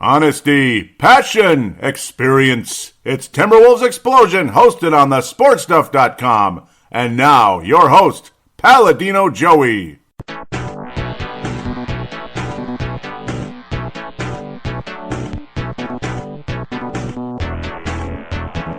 Honesty, passion, experience. It's Timberwolves Explosion, hosted on the sportstuff.com. And now, your host, Paladino Joey.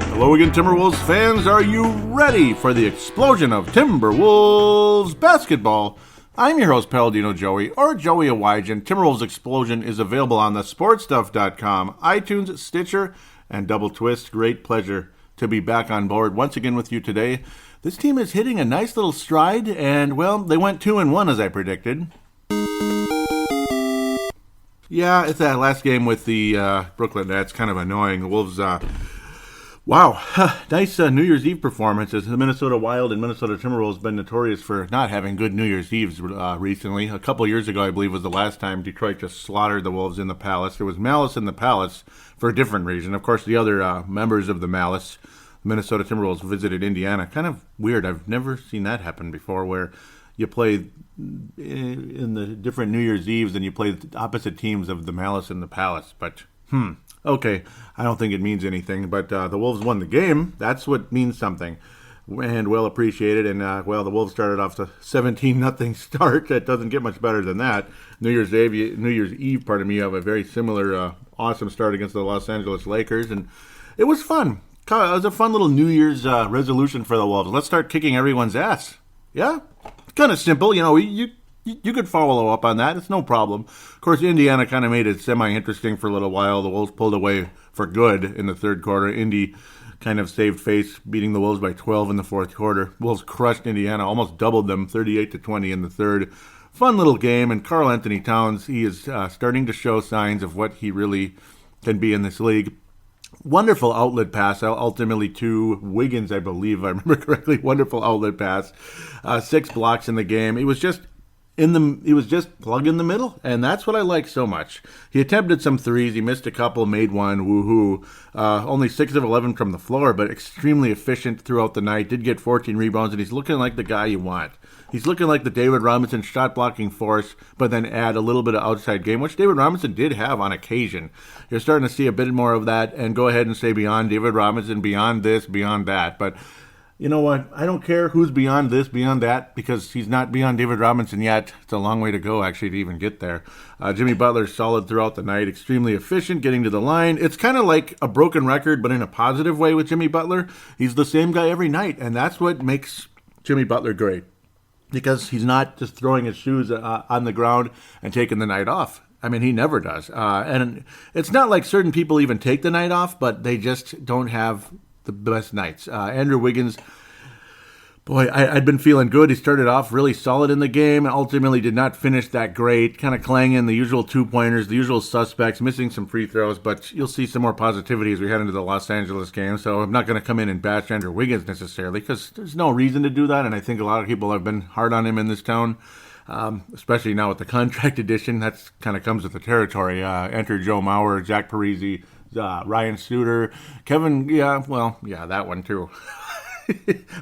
Hello again, Timberwolves fans. Are you ready for the explosion of Timberwolves basketball? I'm your host, Paladino Joey, or Joey Awajan. Timberwolves Explosion is available on the sportstuff.com, iTunes, Stitcher, and Double Twist. Great pleasure to be back on board once again with you today. This team is hitting a nice little stride, and, well, they went 2-1 as I predicted. Yeah, it's that last game with the Brooklyn Nets, kind of annoying. The Wolves, wow, nice New Year's Eve performances. The Minnesota Wild and Minnesota Timberwolves have been notorious for not having good New Year's Eves recently. A couple years ago, I believe, was the last time Detroit just slaughtered the Wolves in the Palace. There was malice in the Palace for a different reason. Of course, the other members of the malice, Minnesota Timberwolves, visited Indiana. Kind of weird. I've never seen that happen before, where you play in the different New Year's Eves and you play the opposite teams of the malice and the Palace. But, okay, I don't think it means anything, but the Wolves won the game. That's what means something, and well appreciated. And, well, the Wolves started off the 17-0 start. It doesn't get much better than that. New Year's Eve, you have a very similar awesome start against the Los Angeles Lakers, and it was fun. It was a fun little New Year's resolution for the Wolves. Let's start kicking everyone's ass. Yeah? It's kind of simple. You know, you could follow up on that. It's no problem. Of course, Indiana kind of made it semi-interesting for a little while. The Wolves pulled away for good in the third quarter. Indy kind of saved face, beating the Wolves by 12 in the fourth quarter. Wolves crushed Indiana, almost doubled them, 38-20 in the third. Fun little game, and Karl Anthony Towns, he is starting to show signs of what he really can be in this league. Wonderful outlet pass, ultimately to Wiggins, I believe, if I remember correctly. Wonderful outlet pass. 6 blocks in the game. He was just plug in the middle, and that's what I like so much. He attempted some threes. He missed a couple, made one. Woohoo. Only 6 of 11 from the floor, but extremely efficient throughout the night. Did get 14 rebounds, and he's looking like the guy you want. He's looking like the David Robinson shot-blocking force, but then add a little bit of outside game, which David Robinson did have on occasion. You're starting to see a bit more of that, and go ahead and say beyond David Robinson, beyond this, beyond that. But you know what? I don't care who's beyond this, beyond that, because he's not beyond David Robinson yet. It's a long way to go, actually, to even get there. Jimmy Butler's solid throughout the night, extremely efficient, getting to the line. It's kind of like a broken record, but in a positive way with Jimmy Butler. He's the same guy every night, and that's what makes Jimmy Butler great, because he's not just throwing his shoes on the ground and taking the night off. I mean, he never does. And it's not like certain people even take the night off, but they just don't have the best nights. Andrew Wiggins, boy, I'd been feeling good. He started off really solid in the game, and ultimately did not finish that great. Kind of clanging the usual two-pointers, the usual suspects, missing some free throws, but you'll see some more positivity as we head into the Los Angeles game. So I'm not going to come in and bash Andrew Wiggins necessarily, because there's no reason to do that, and I think a lot of people have been hard on him in this town, especially now with the contract edition. That kind of comes with the territory. Enter Joe Mauer, Jack Parisi, Ryan Suter, Kevin, that one too.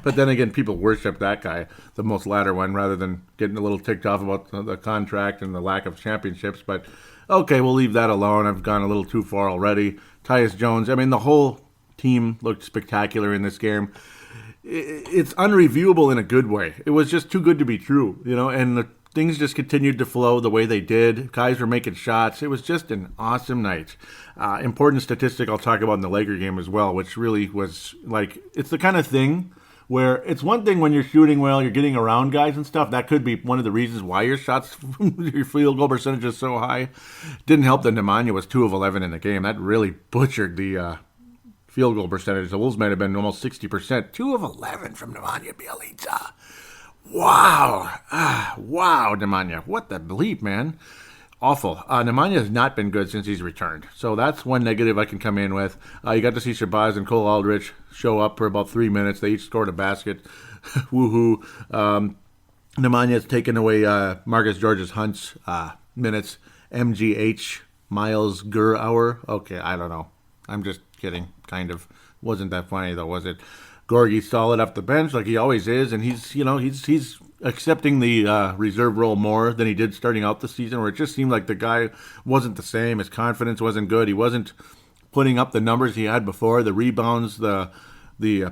But then again, people worship that guy, the most latter one, rather than getting a little ticked off about the contract and the lack of championships. But okay, we'll leave that alone. I've gone a little too far already. Tyus Jones, I mean, the whole team looked spectacular in this game. It's unreviewable in a good way. It was just too good to be true, and the things just continued to flow the way they did. Guys were making shots. It was just an awesome night. Important statistic I'll talk about in the Laker game as well, which really was like, it's the kind of thing where it's one thing when you're shooting well, you're getting around guys and stuff. That could be one of the reasons why your shots, your field goal percentage is so high. Didn't help that Nemanja was 2 of 11 in the game. That really butchered the field goal percentage. The Wolves might have been almost 60%. 2 of 11 from Nemanja Bjelica. Wow. Wow, Nemanja. What the bleep, man? Awful. Nemanja has not been good since he's returned. So that's one negative I can come in with. You got to see Shabazz and Cole Aldrich show up for about 3 minutes. They each scored a basket. Woohoo. Nemanja has taken away Marcus George's Hunt's minutes. MGH, Miles Gurauer. Okay, I don't know. I'm just kidding, kind of. Wasn't that funny, though, was it? Gorgie's solid off the bench like he always is, and he's accepting the reserve role more than he did starting out the season, where it just seemed like the guy wasn't the same. His confidence wasn't good. He wasn't putting up the numbers he had before, the rebounds, the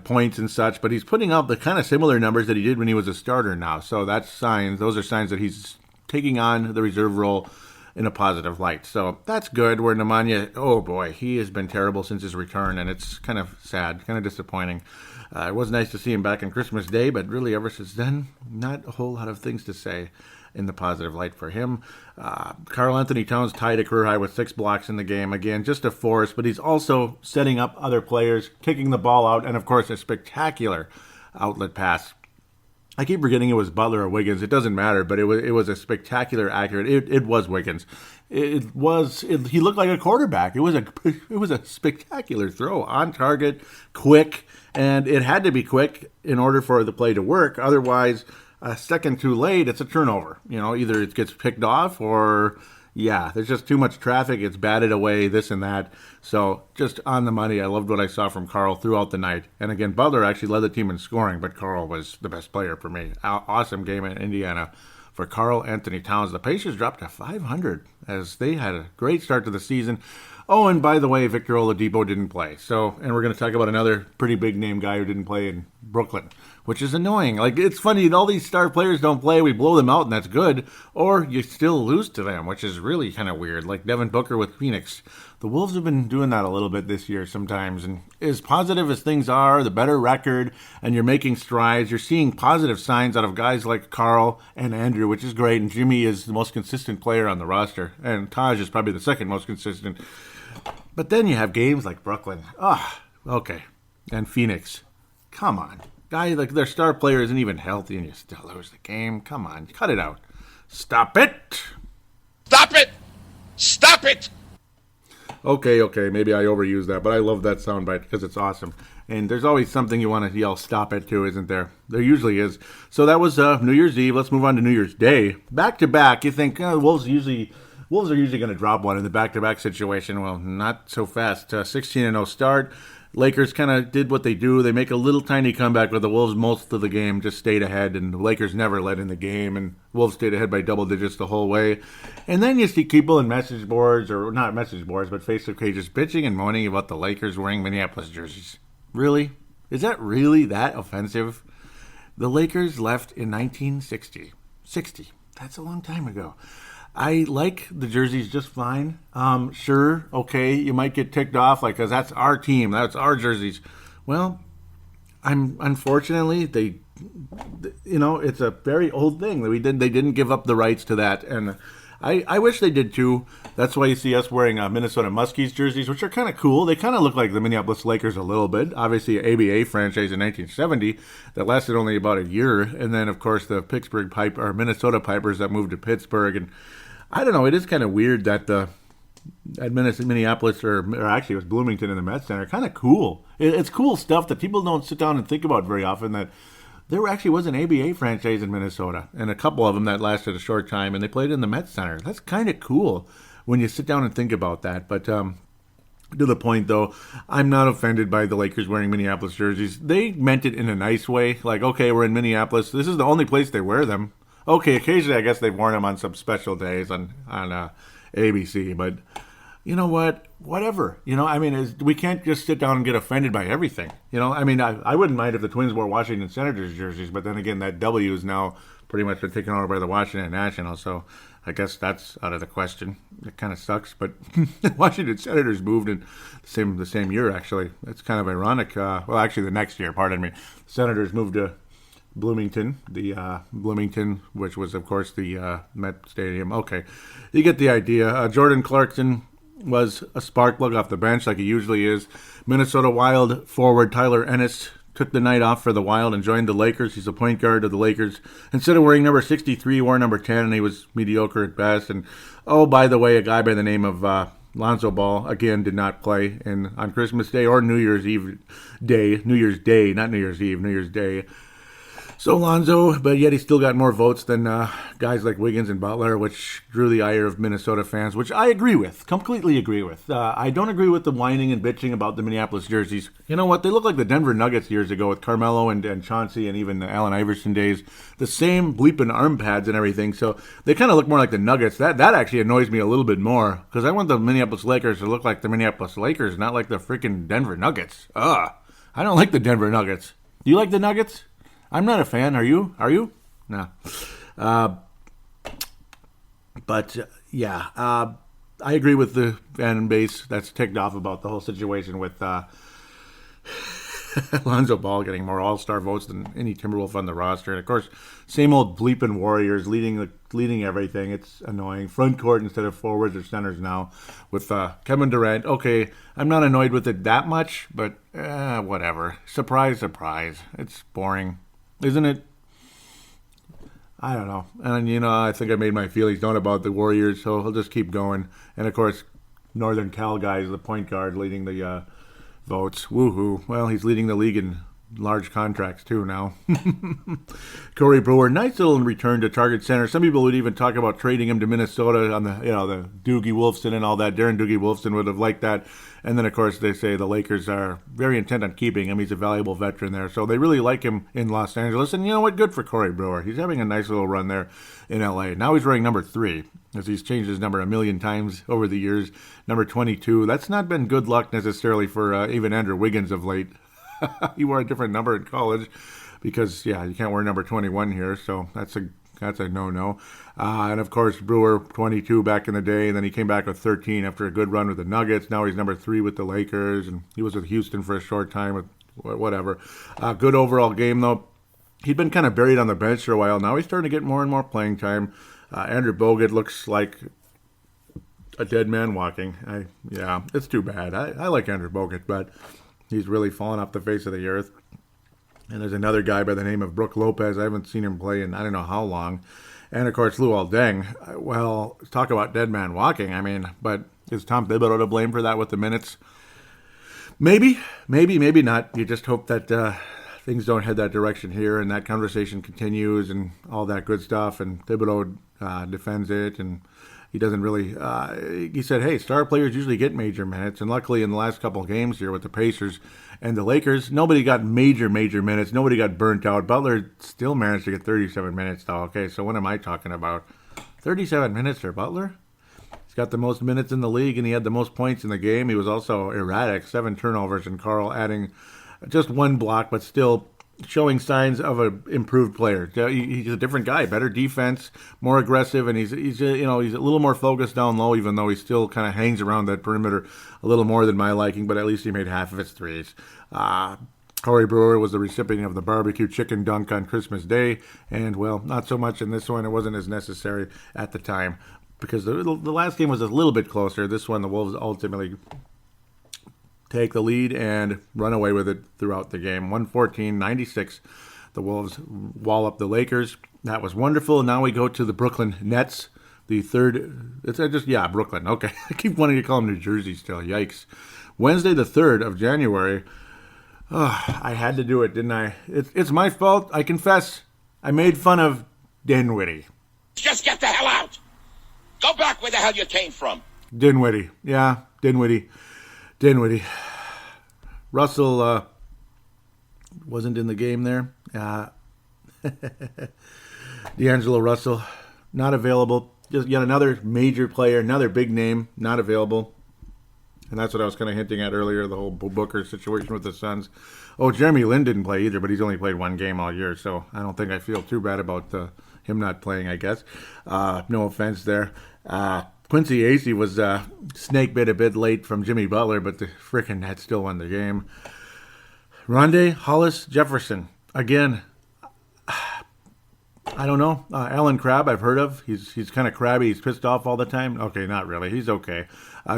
points and such, but he's putting up the kind of similar numbers that he did when he was a starter now. So those are signs that he's taking on the reserve role in a positive light. So that's good. Where Nemanja, oh boy, he has been terrible since his return, and it's kind of sad, kind of disappointing. It was nice to see him back on Christmas Day, but really ever since then, not a whole lot of things to say in the positive light for him. Karl Anthony Towns tied a career high with 6 blocks in the game. Again, just a force, but he's also setting up other players, kicking the ball out, and of course a spectacular outlet pass. I keep forgetting it was Butler or Wiggins. It doesn't matter, but it was a spectacular, accurate. It was Wiggins. He looked like a quarterback. It was a spectacular throw, on target, quick, and it had to be quick in order for the play to work. Otherwise, a second too late, it's a turnover. Either it gets picked off or, there's just too much traffic. It's batted away, this and that. So just on the money. I loved what I saw from Karl throughout the night. And again, Butler actually led the team in scoring, but Karl was the best player for me. Awesome game in Indiana for Karl Anthony Towns. The Pacers dropped to 500 as they had a great start to the season. Oh, and by the way, Victor Oladipo didn't play. And we're going to talk about another pretty big name guy who didn't play in Brooklyn, which is annoying. Like, it's funny, all these star players don't play, we blow them out, and that's good. Or you still lose to them, which is really kind of weird, like Devin Booker with Phoenix. The Wolves have been doing that a little bit this year sometimes, and as positive as things are, the better record, and you're making strides, you're seeing positive signs out of guys like Karl and Andrew, which is great, and Jimmy is the most consistent player on the roster, and Taj is probably the second most consistent. But then you have games like Brooklyn. Okay. And Phoenix. Come on. Guy, like, their star player isn't even healthy and you still lose the game. Come on. Cut it out. Stop it. Stop it. Stop it. Okay. Maybe I overused that, but I love that soundbite because it's awesome. And there's always something you want to yell stop it to, isn't there? There usually is. So that was New Year's Eve. Let's move on to New Year's Day. Back to back. You think Wolves are usually going to drop one in the back-to-back situation. Well, not so fast. 16-0 start. Lakers kind of did what they do. They make a little tiny comeback, but the Wolves most of the game just stayed ahead, and the Lakers never led in the game, and Wolves stayed ahead by double digits the whole way. And then you see people in message boards, or not message boards, but Facebook pages bitching and moaning about the Lakers wearing Minneapolis jerseys. Really? Is that really that offensive? The Lakers left in 1960. 60. That's a long time ago. I like the jerseys just fine. Sure, okay, you might get ticked off, like, because that's our team, that's our jerseys. Well, unfortunately, it's a very old thing that they didn't give up the rights to that, and I wish they did too. That's why you see us wearing Minnesota Muskies jerseys, which are kind of cool. They kind of look like the Minneapolis Lakers a little bit. Obviously, an ABA franchise in 1970 that lasted only about a year, and then of course the Minnesota Pipers that moved to Pittsburgh. And I don't know, it is kind of weird that Minneapolis, or actually it was Bloomington in the Met Center, kind of cool. It's cool stuff that people don't sit down and think about very often, that there actually was an ABA franchise in Minnesota, and a couple of them that lasted a short time, and they played in the Met Center. That's kind of cool when you sit down and think about that. But to the point, though, I'm not offended by the Lakers wearing Minneapolis jerseys. They meant it in a nice way. Like, okay, we're in Minneapolis. This is the only place they wear them. Okay, occasionally I guess they've worn them on some special days on ABC, but you know what? Whatever. We can't just sit down and get offended by everything. I wouldn't mind if the Twins wore Washington Senators jerseys, but then again, that W is now pretty much been taken over by the Washington Nationals, so I guess that's out of the question. It kind of sucks, but Washington Senators moved in the same year, actually. That's kind of ironic. Actually, the next year, pardon me. Senators moved to Bloomington, which was, of course, the Met Stadium. Okay, you get the idea. Jordan Clarkson was a spark plug off the bench like he usually is. Minnesota Wild forward Tyler Ennis took the night off for the Wild and joined the Lakers. He's a point guard of the Lakers. Instead of wearing number 63, he wore number 10, and he was mediocre at best. And, by the way, a guy by the name of Lonzo Ball, again, did not play on Christmas Day or New Year's Eve Day. New Year's Day, not New Year's Eve, New Year's Day. So Lonzo, but yet he still got more votes than guys like Wiggins and Butler, which drew the ire of Minnesota fans, which I agree with, completely agree with. I don't agree with the whining and bitching about the Minneapolis jerseys. You know what? They look like the Denver Nuggets years ago with Carmelo and Chauncey and even the Allen Iverson days. The same bleeping arm pads and everything. So they kind of look more like the Nuggets. That actually annoys me a little bit more because I want the Minneapolis Lakers to look like the Minneapolis Lakers, not like the freaking Denver Nuggets. Ugh. I don't like the Denver Nuggets. Do you like the Nuggets? I'm not a fan. Are you? Are you? No. I agree with the fan base that's ticked off about the whole situation with Lonzo Ball getting more All-Star votes than any Timberwolf on the roster. And, of course, same old bleeping Warriors leading everything. It's annoying. Front court instead of forwards or centers now with Kevin Durant. Okay, I'm not annoyed with it that much, but whatever. Surprise, surprise. It's boring. Isn't it? I don't know. And, I think I made my feelings known about the Warriors, so I'll just keep going. And, of course, Northern Cal guy is the point guard leading the votes. Woohoo. Well, he's leading the league in large contracts, too, now. Corey Brewer, nice little return to Target Center. Some people would even talk about trading him to Minnesota on the Doogie Wolfson and all that. Darren Doogie Wolfson would have liked that. And then, of course, they say the Lakers are very intent on keeping him. He's a valuable veteran there. So they really like him in Los Angeles. And you know what? Good for Corey Brewer. He's having a nice little run there in L.A. Now he's wearing number 3, as he's changed his number a million times over the years. Number 22. That's not been good luck necessarily for even Andrew Wiggins of late. He wore a different number in college because, you can't wear number 21 here. So that's a no-no. And, of course, Brewer, 22 back in the day, and then he came back with 13 after a good run with the Nuggets. Now he's number 3 with the Lakers, and he was with Houston for a short time with whatever. Good overall game, though. He'd been kind of buried on the bench for a while. Now he's starting to get more and more playing time. Andrew Bogut looks like a dead man walking. It's too bad. I like Andrew Bogut, but he's really fallen off the face of the earth. And there's another guy by the name of Brook Lopez. I haven't seen him play in I don't know how long. And, of course, Luol Deng. Well, talk about dead man walking. But is Tom Thibodeau to blame for that with the minutes? Maybe not. You just hope that things don't head that direction here and that conversation continues and all that good stuff. And Thibodeau defends it, and he doesn't really he said, hey, star players usually get major minutes. And luckily in the last couple of games here with the Pacers and the Lakers, nobody got major minutes. Nobody got burnt out. Butler still managed to get 37 minutes, though. Okay, so what am I talking about? 37 minutes for Butler? He's got the most minutes in the league, and he had the most points in the game. He was also erratic, 7 turnovers, and Carl adding just 1 block, but still showing signs of an improved player. He's a different guy, better defense, more aggressive, and he's a little more focused down low, even though he still kind of hangs around that perimeter a little more than my liking, but at least he made half of his threes. Corey Brewer was the recipient of the barbecue chicken dunk on Christmas Day, and, well, not so much in this one. It wasn't as necessary at the time because the last game was a little bit closer. This one, the Wolves ultimately take the lead and run away with it throughout the game. 114-96. The Wolves wall up the Lakers. That was wonderful. Now we go to the Brooklyn Nets. The third, Brooklyn. Okay. I keep wanting to call them New Jersey still. Yikes. Wednesday, the 3rd of January. I had to do it, didn't I? It's my fault. I confess. I made fun of Dinwiddie. Just get the hell out. Go back where the hell you came from. Dinwiddie. Yeah, Dinwiddie. Russell wasn't in the game there. D'Angelo Russell, not available. Just yet another major player, another big name, not available. And that's what I was kind of hinting at earlier, the whole Booker situation with the Suns. Oh, Jeremy Lin didn't play either, but he's only played 1 game all year, so I don't think I feel too bad about him not playing, I guess. No offense there. Quincy Acey was snake bit a bit late from Jimmy Butler, but the frickin' Nets still won the game. Rondé Hollis Jefferson. Again, I don't know. Alan Crabb, I've heard of. He's kind of crabby. He's pissed off all the time. Okay, not really. He's okay.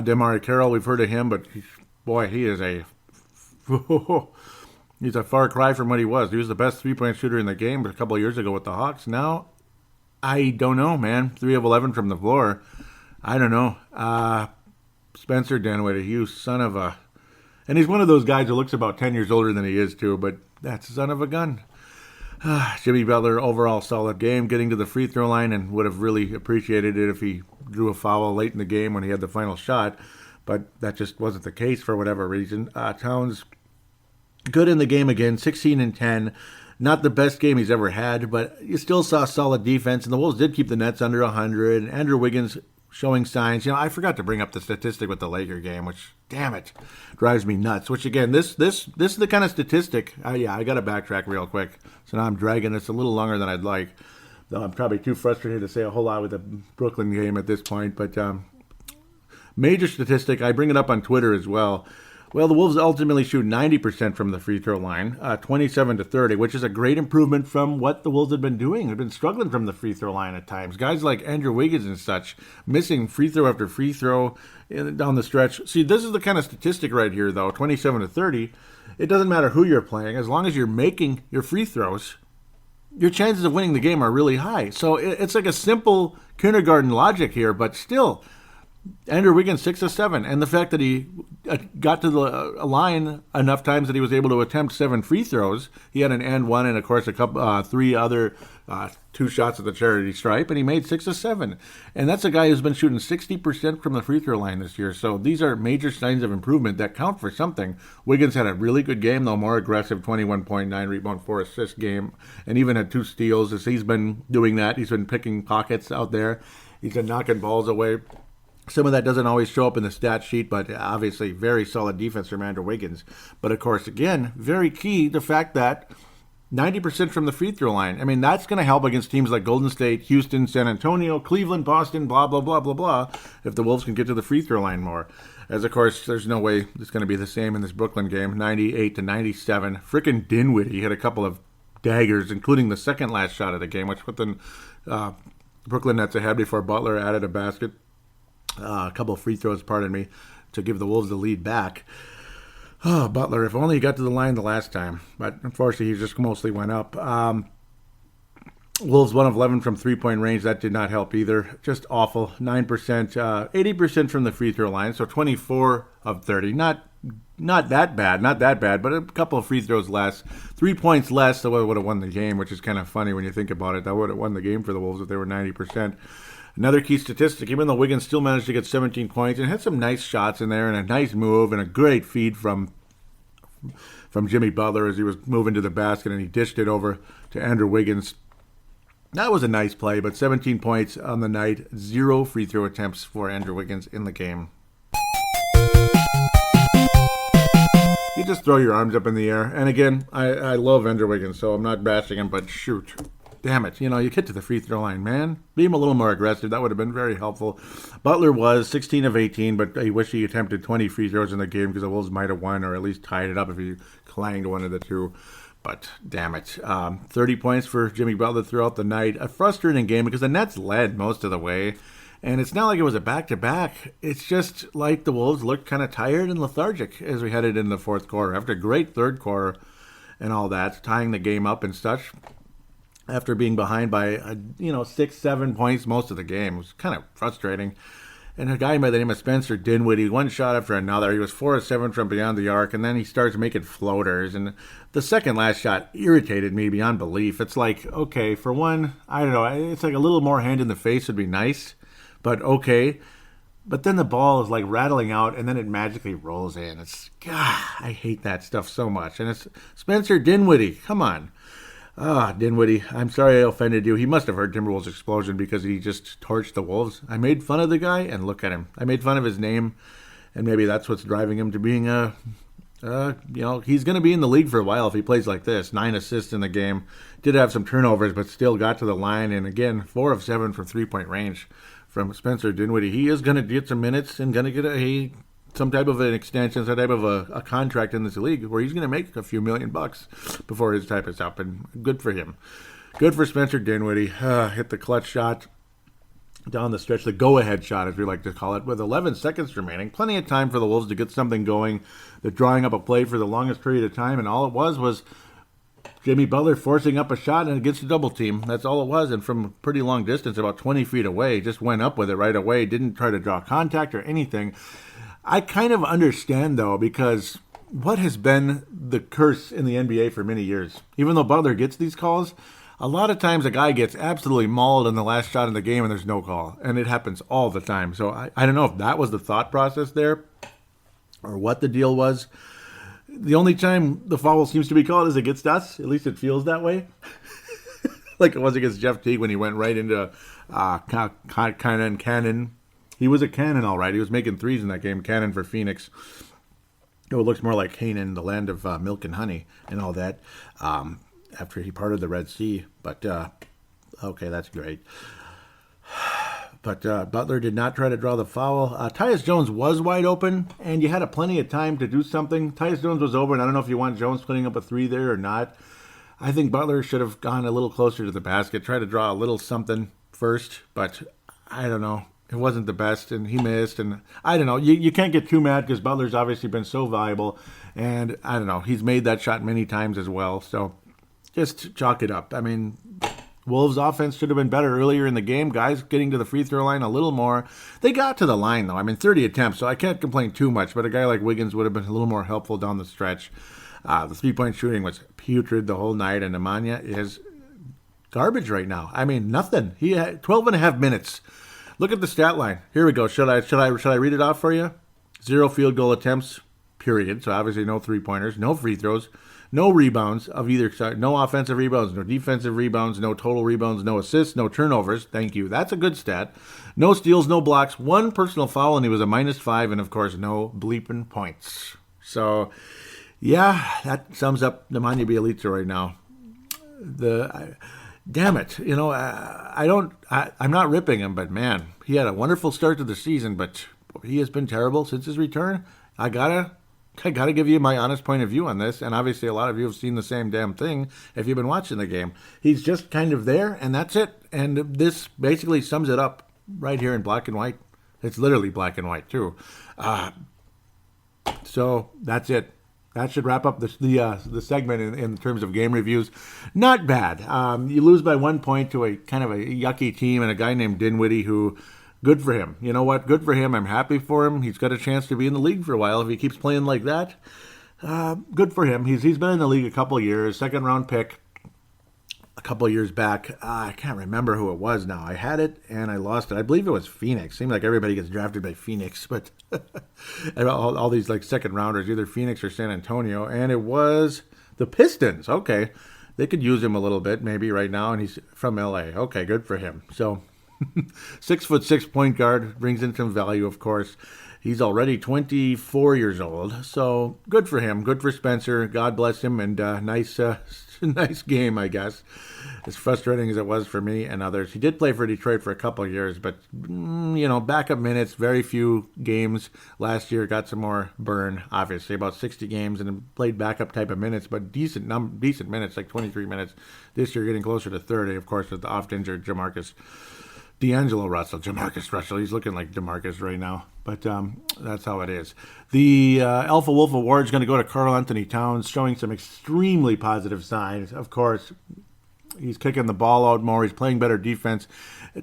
DeMar Carroll, we've heard of him, but he is he's a far cry from what he was. He was the best three-point shooter in the game a couple of years ago with the Hawks. Now, I don't know, man. 3 of 11 from the floor. I don't know. Spencer Dinwiddie, you son of a... And he's one of those guys who looks about 10 years older than he is, too, but that's a son of a gun. Jimmy Butler, overall solid game, getting to the free throw line, and would have really appreciated it if he drew a foul late in the game when he had the final shot, but that just wasn't the case for whatever reason. Towns, good in the game again, 16 and 10. Not the best game he's ever had, but you still saw solid defense, and the Wolves did keep the Nets under 100. Andrew Wiggins showing signs. I forgot to bring up the statistic with the Laker game, which, damn it, drives me nuts. Which, again, this is the kind of statistic. I got to backtrack real quick. So now I'm dragging this a little longer than I'd like. Though I'm probably too frustrated to say a whole lot with the Brooklyn game at this point. But major statistic, I bring it up on Twitter as well. Well, the Wolves ultimately shoot 90% from the free throw line, 27-30, which is a great improvement from what the Wolves had been doing. They've been struggling from the free throw line at times. Guys like Andrew Wiggins and such, missing free throw after free throw down the stretch. See, this is the kind of statistic right here, though, 27-30. It doesn't matter who you're playing. As long as you're making your free throws, your chances of winning the game are really high. So it's like a simple kindergarten logic here, but still, Andrew Wiggins 6 of 7, and the fact that he got to the line enough times that he was able to attempt 7 free throws. He had an and one, and of course three other 2 shots at the charity stripe, and he made 6 of 7. And that's a guy who's been shooting 60% from the free throw line this year. So these are major signs of improvement that count for something. Wiggins had a really good game, though, more aggressive, 21.9 rebound, 4 assist game, and even had 2 steals. As he's been doing that, he's been picking pockets out there. He's been knocking balls away. Some of that doesn't always show up in the stat sheet, but obviously very solid defense from Andrew Wiggins. But of course, again, very key, the fact that 90% from the free throw line. I mean, that's going to help against teams like Golden State, Houston, San Antonio, Cleveland, Boston, blah, blah, blah, blah, blah, if the Wolves can get to the free throw line more. As, of course, there's no way it's going to be the same in this Brooklyn game, 98-97. Frickin' Dinwiddie hit a couple of daggers, including the second last shot of the game, which put the Brooklyn Nets ahead before Butler added a basket. A couple of free throws, pardon me, to give the Wolves the lead back. Oh, Butler, if only he got to the line the last time. But unfortunately, he just mostly went up. Wolves 1 of 11 from three-point range. That did not help either. Just awful. 9%, 80% from the free throw line, so 24 of 30. Not that bad, but a couple of free throws less. 3 points less, so it would have won the game, which is kind of funny when you think about it. That would have won the game for the Wolves if they were 90%. Another key statistic, even though Wiggins still managed to get 17 points and had some nice shots in there and a nice move and a great feed from Jimmy Butler as he was moving to the basket and he dished it over to Andrew Wiggins. That was a nice play, but 17 points on the night, 0 free throw attempts for Andrew Wiggins in the game. You just throw your arms up in the air. And again, I love Andrew Wiggins, so I'm not bashing him, but shoot. Damn it, you get to the free throw line, man. Be him a little more aggressive. That would have been very helpful. Butler was 16 of 18, but I wish he attempted 20 free throws in the game because the Wolves might have won or at least tied it up if he clanged one of the two. But damn it. 30 points for Jimmy Butler throughout the night. A frustrating game because the Nets led most of the way. And it's not like it was a back-to-back. It's just like the Wolves looked kind of tired and lethargic as we headed into the fourth quarter. After a great third quarter and all that, tying the game up and such. After being behind by, 6-7 points most of the game. It was kind of frustrating. And a guy by the name of Spencer Dinwiddie, one shot after another. He was 4 of 7 from beyond the arc, and then he starts making floaters. And the second last shot irritated me beyond belief. It's like, okay, for one, I don't know, it's like a little more hand in the face would be nice, but okay. But then the ball is like rattling out, and then it magically rolls in. I hate that stuff so much. And it's Spencer Dinwiddie, come on. Dinwiddie, I'm sorry I offended you. He must have heard Timberwolves explosion because he just torched the Wolves. I made fun of the guy, and look at him. I made fun of his name, and maybe that's what's driving him to being he's going to be in the league for a while if he plays like this. 9 assists in the game. Did have some turnovers, but still got to the line. And again, 4 of 7 from three-point range from Spencer Dinwiddie. He is going to get some minutes and going to get some type of an extension, some type of a contract in this league where he's going to make a few $1 million before his time is up, and good for him. Good for Spencer Dinwiddie. Hit the clutch shot down the stretch, the go-ahead shot, as we like to call it, with 11 seconds remaining. Plenty of time for the Wolves to get something going. They're drawing up a play for the longest period of time, and all it was Jimmy Butler forcing up a shot and against a double team. That's all it was, and from a pretty long distance, about 20 feet away, just went up with it right away, didn't try to draw contact or anything. I kind of understand, though, because what has been the curse in the NBA for many years. Even though Butler gets these calls, a lot of times a guy gets absolutely mauled in the last shot of the game and there's no call. And it happens all the time. So I don't know if that was the thought process there or what the deal was. The only time the foul seems to be called is against us. At least it feels that way. Like it was against Jeff Teague when he went right into Cannon. He was a cannon, all right. He was making threes in that game. Cannon for Phoenix. It looks more like Canaan, the land of milk and honey and all that, after he parted the Red Sea. But, okay, that's great. But Butler did not try to draw the foul. Tyus Jones was wide open, and you had plenty of time to do something. Tyus Jones was open. I don't know if you want Jones putting up a three there or not. I think Butler should have gone a little closer to the basket, try to draw a little something first, but I don't know. It wasn't the best, and he missed, and I don't know. You can't get too mad because Butler's obviously been so valuable, and I don't know. He's made that shot many times as well, so just chalk it up. I mean, Wolves' offense should have been better earlier in the game. Guys getting to the free throw line a little more. They got to the line, though. I mean, 30 attempts, so I can't complain too much, but a guy like Wiggins would have been a little more helpful down the stretch. The three-point shooting was putrid the whole night, and Nemanja is garbage right now. I mean, nothing. He had 12 and a half minutes. Look at the stat line. Here we go. Should I read it off for you? 0 field goal attempts, period. So obviously no three-pointers, no free throws, no rebounds of either side, no offensive rebounds, no defensive rebounds, no total rebounds, no assists, no turnovers. Thank you. That's a good stat. No steals, no blocks, 1 personal foul, and he was a -5, and of course no bleeping points. So, yeah, that sums up Nemanja Bjelica right now. Damn it, I'm not ripping him, but man, he had a wonderful start to the season, but he has been terrible since his return. I gotta give you my honest point of view on this, and obviously a lot of you have seen the same damn thing if you've been watching the game. He's just kind of there, and that's it. And this basically sums it up right here in black and white. It's literally black and white too. So that's it. That should wrap up the segment in terms of game reviews. Not bad. You lose by 1 point to a kind of a yucky team and a guy named Dinwiddie who, good for him. You know what? Good for him. I'm happy for him. He's got a chance to be in the league for a while if he keeps playing like that. Good for him. He's been in the league a couple of years. Second round pick a couple of years back. I can't remember who it was now. I had it and I lost it. I believe it was Phoenix. Seemed like everybody gets drafted by Phoenix, but all these like second rounders, either Phoenix or San Antonio, and it was the Pistons. Okay, they could use him a little bit maybe right now, and he's from L.A. Okay, good for him. So 6'6" point guard brings in some value, of course. He's already 24 years old, so good for him. Good for Spencer. God bless him, and nice game, I guess. As frustrating as it was for me and others. He did play for Detroit for a couple of years, but, backup minutes, very few games. Last year got some more burn, obviously, about 60 games, and played backup type of minutes, but decent minutes, like 23 minutes. This year getting closer to 30, of course, with the oft-injured Jamarcus Russell. He's looking like DeMarcus right now, but that's how it is. The Alpha Wolf Award is going to go to Karl Anthony Towns, showing some extremely positive signs. Of course, he's kicking the ball out more. He's playing better defense.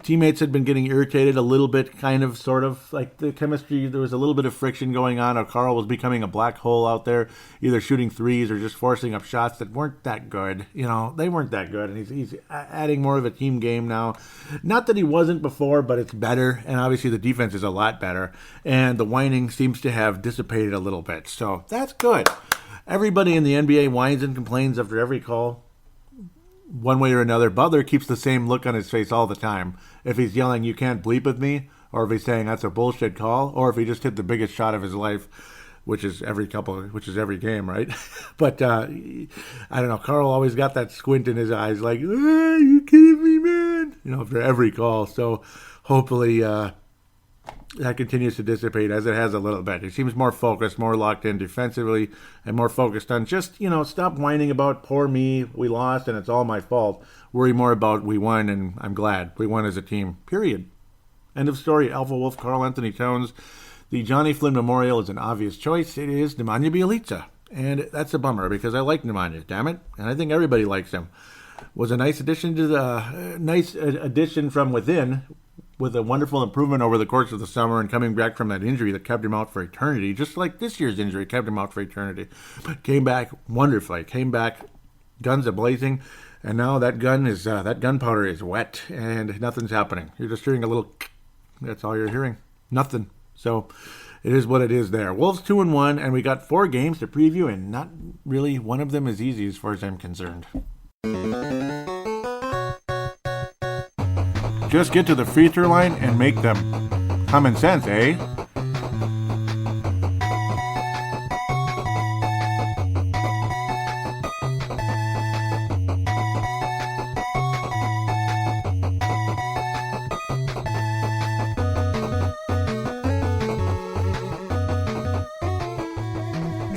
Teammates had been getting irritated a little bit, kind of, sort of, like the chemistry. There was a little bit of friction going on. Karl was becoming a black hole out there, either shooting threes or just forcing up shots that weren't that good. They weren't that good, and he's adding more of a team game now. Not that he wasn't before, but it's better, and obviously the defense is a lot better, and the whining seems to have dissipated a little bit. So that's good. Everybody in the NBA whines and complains after every call. One way or another, Butler keeps the same look on his face all the time. If he's yelling, "You can't bleep with me," or if he's saying that's a bullshit call, or if he just hit the biggest shot of his life, which is every game, right? But I don't know. Karl always got that squint in his eyes, like, "Are you kidding me, man?" After every call. So hopefully that continues to dissipate as it has a little bit. He seems more focused, more locked in defensively, and more focused on just, stop whining about poor me, we lost, and it's all my fault. Worry more about we won, and I'm glad we won as a team, period. End of story. Alpha Wolf, Karl Anthony Towns. The Johnny Flynn Memorial is an obvious choice. It is Nemanja Bjelica, and that's a bummer because I like Nemanja, damn it, and I think everybody likes him. Was a nice addition from within. with a wonderful improvement over the course of the summer and coming back from that injury that kept him out for eternity, just like this year's injury kept him out for eternity. Came back wonderfully. Came back guns a-blazing. And now that gunpowder is wet and nothing's happening. You're just hearing a little. That's all you're hearing. Nothing. So it is what it is there. Wolves 2-1, and we got 4 games to preview, and not really one of them is easy as far as I'm concerned. Just get to the free throw line and make them. Common sense, eh?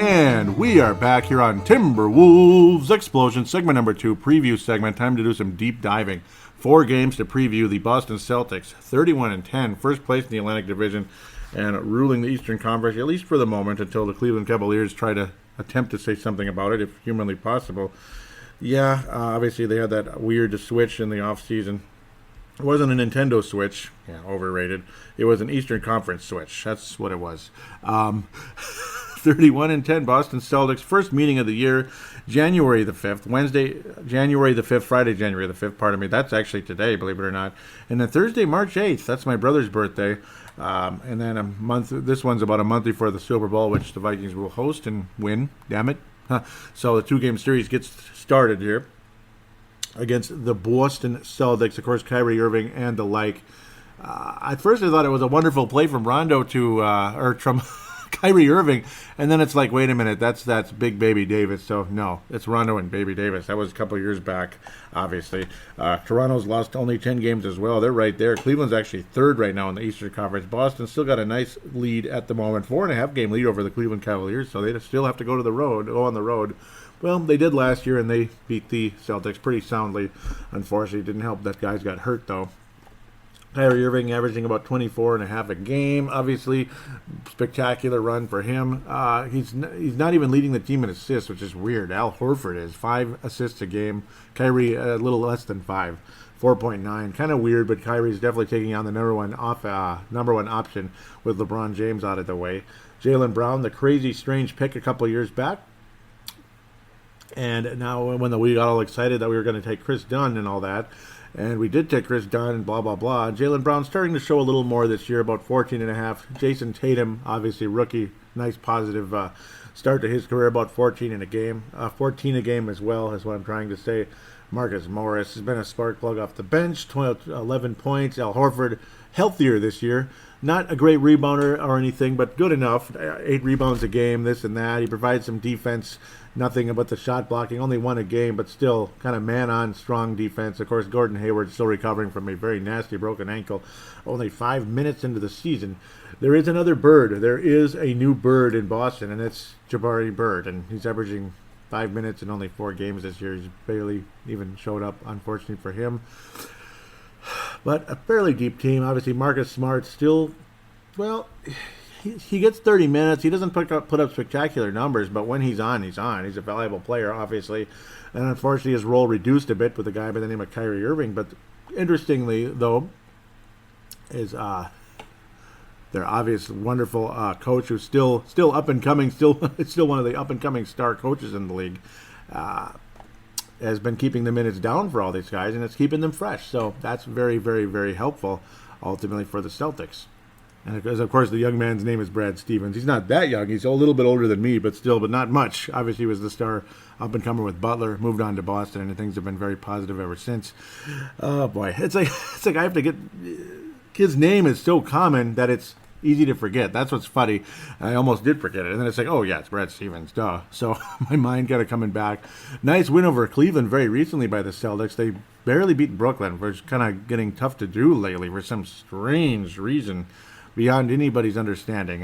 And we are back here on Timberwolves Explosion, segment number 2, preview segment. Time to do some deep diving. 4 games to preview the Boston Celtics, 31-10, first place in the Atlantic Division, and ruling the Eastern Conference, at least for the moment, until the Cleveland Cavaliers try to attempt to say something about it, if humanly possible. Yeah, obviously they had that weird switch in the offseason. It wasn't a Nintendo Switch. Yeah, overrated. It was an Eastern Conference Switch. That's what it was. 31-10, Boston Celtics, first meeting of the year, January the 5th, Wednesday, January the 5th, Friday, January the 5th, pardon me. That's actually today, believe it or not. And then Thursday, March 8th, that's my brother's birthday. And then a month, this one's about a month before the Super Bowl, which the Vikings will host and win, damn it. So the 2-game series gets started here against the Boston Celtics, of course, Kyrie Irving and the like. At first I thought it was a wonderful play from Rondo from Kyrie Irving, and then it's like, wait a minute, that's Big Baby Davis. So no, it's Rondo and Baby Davis. That was a couple of years back, obviously. Toronto's lost only 10 games as well. They're right there. Cleveland's actually third right now in the Eastern Conference. Boston still got a nice lead at the moment, 4.5 game lead over the Cleveland Cavaliers. So they still have to go on the road. Well, they did last year, and they beat the Celtics pretty soundly. Unfortunately, it didn't help that guys got hurt though. Kyrie Irving averaging about 24.5 a game. Obviously, spectacular run for him. He's not even leading the team in assists, which is weird. Al Horford is 5 assists a game. Kyrie a little less than 5, 4.9. Kind of weird, but Kyrie's definitely taking on the number one option with LeBron James out of the way. Jaylen Brown, the crazy, strange pick a couple years back. And now when we got all excited that we were going to take Chris Dunn and all that, and we did take Chris Dunn and blah, blah, blah. Jaylen Brown starting to show a little more this year, about 14.5. Jason Tatum, obviously rookie, nice positive start to his career, about 14 a game as well, is what I'm trying to say. Marcus Morris has been a spark plug off the bench, 11 points. Al Horford, healthier this year. Not a great rebounder or anything, but good enough. 8 rebounds a game, this and that. He provides some defense, nothing about the shot blocking. Only 1 a game, but still kind of man-on, strong defense. Of course, Gordon Hayward still recovering from a very nasty broken ankle. Only 5 minutes into the season. There is another bird. There is a new bird in Boston, and it's Jabari Bird, and he's averaging 5 minutes in only 4 games this year. He's barely even showed up, unfortunately for him. But a fairly deep team. Obviously, Marcus Smart still, well, he gets 30 minutes. He doesn't put up spectacular numbers, but when he's on, he's on. He's a valuable player, obviously. And unfortunately, his role reduced a bit with a guy by the name of Kyrie Irving. But interestingly, though, is their obvious wonderful coach who's still up and coming, still one of the up and coming star coaches in the league. Has been keeping the minutes down for all these guys, and it's keeping them fresh. So that's very, very, very helpful, ultimately, for the Celtics. And because, of course, the young man's name is Brad Stevens. He's not that young. He's a little bit older than me, but not much. Obviously, he was the star up-and-comer with Butler, moved on to Boston, and things have been very positive ever since. Oh, boy. It's like I have to get... His name is so common that it's easy to forget. That's what's funny. I almost did forget it. And then it's like, oh, yeah, it's Brad Stevens. Duh. So my mind kind of coming back. Nice win over Cleveland very recently by the Celtics. They barely beat Brooklyn, which is kind of getting tough to do lately for some strange reason beyond anybody's understanding.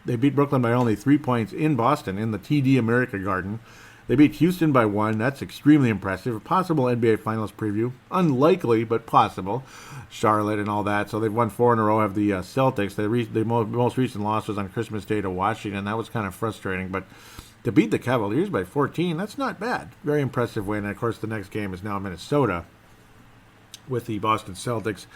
They beat Brooklyn by only 3 points in Boston in the TD America Garden. They beat Houston by 1. That's extremely impressive. A possible NBA Finals preview. Unlikely, but possible. Charlotte and all that. So they've won 4 in a row of the Celtics. The most recent loss was on Christmas Day to Washington. That was kind of frustrating. But to beat the Cavaliers by 14, that's not bad. Very impressive win. And, of course, the next game is now Minnesota with the Boston Celtics.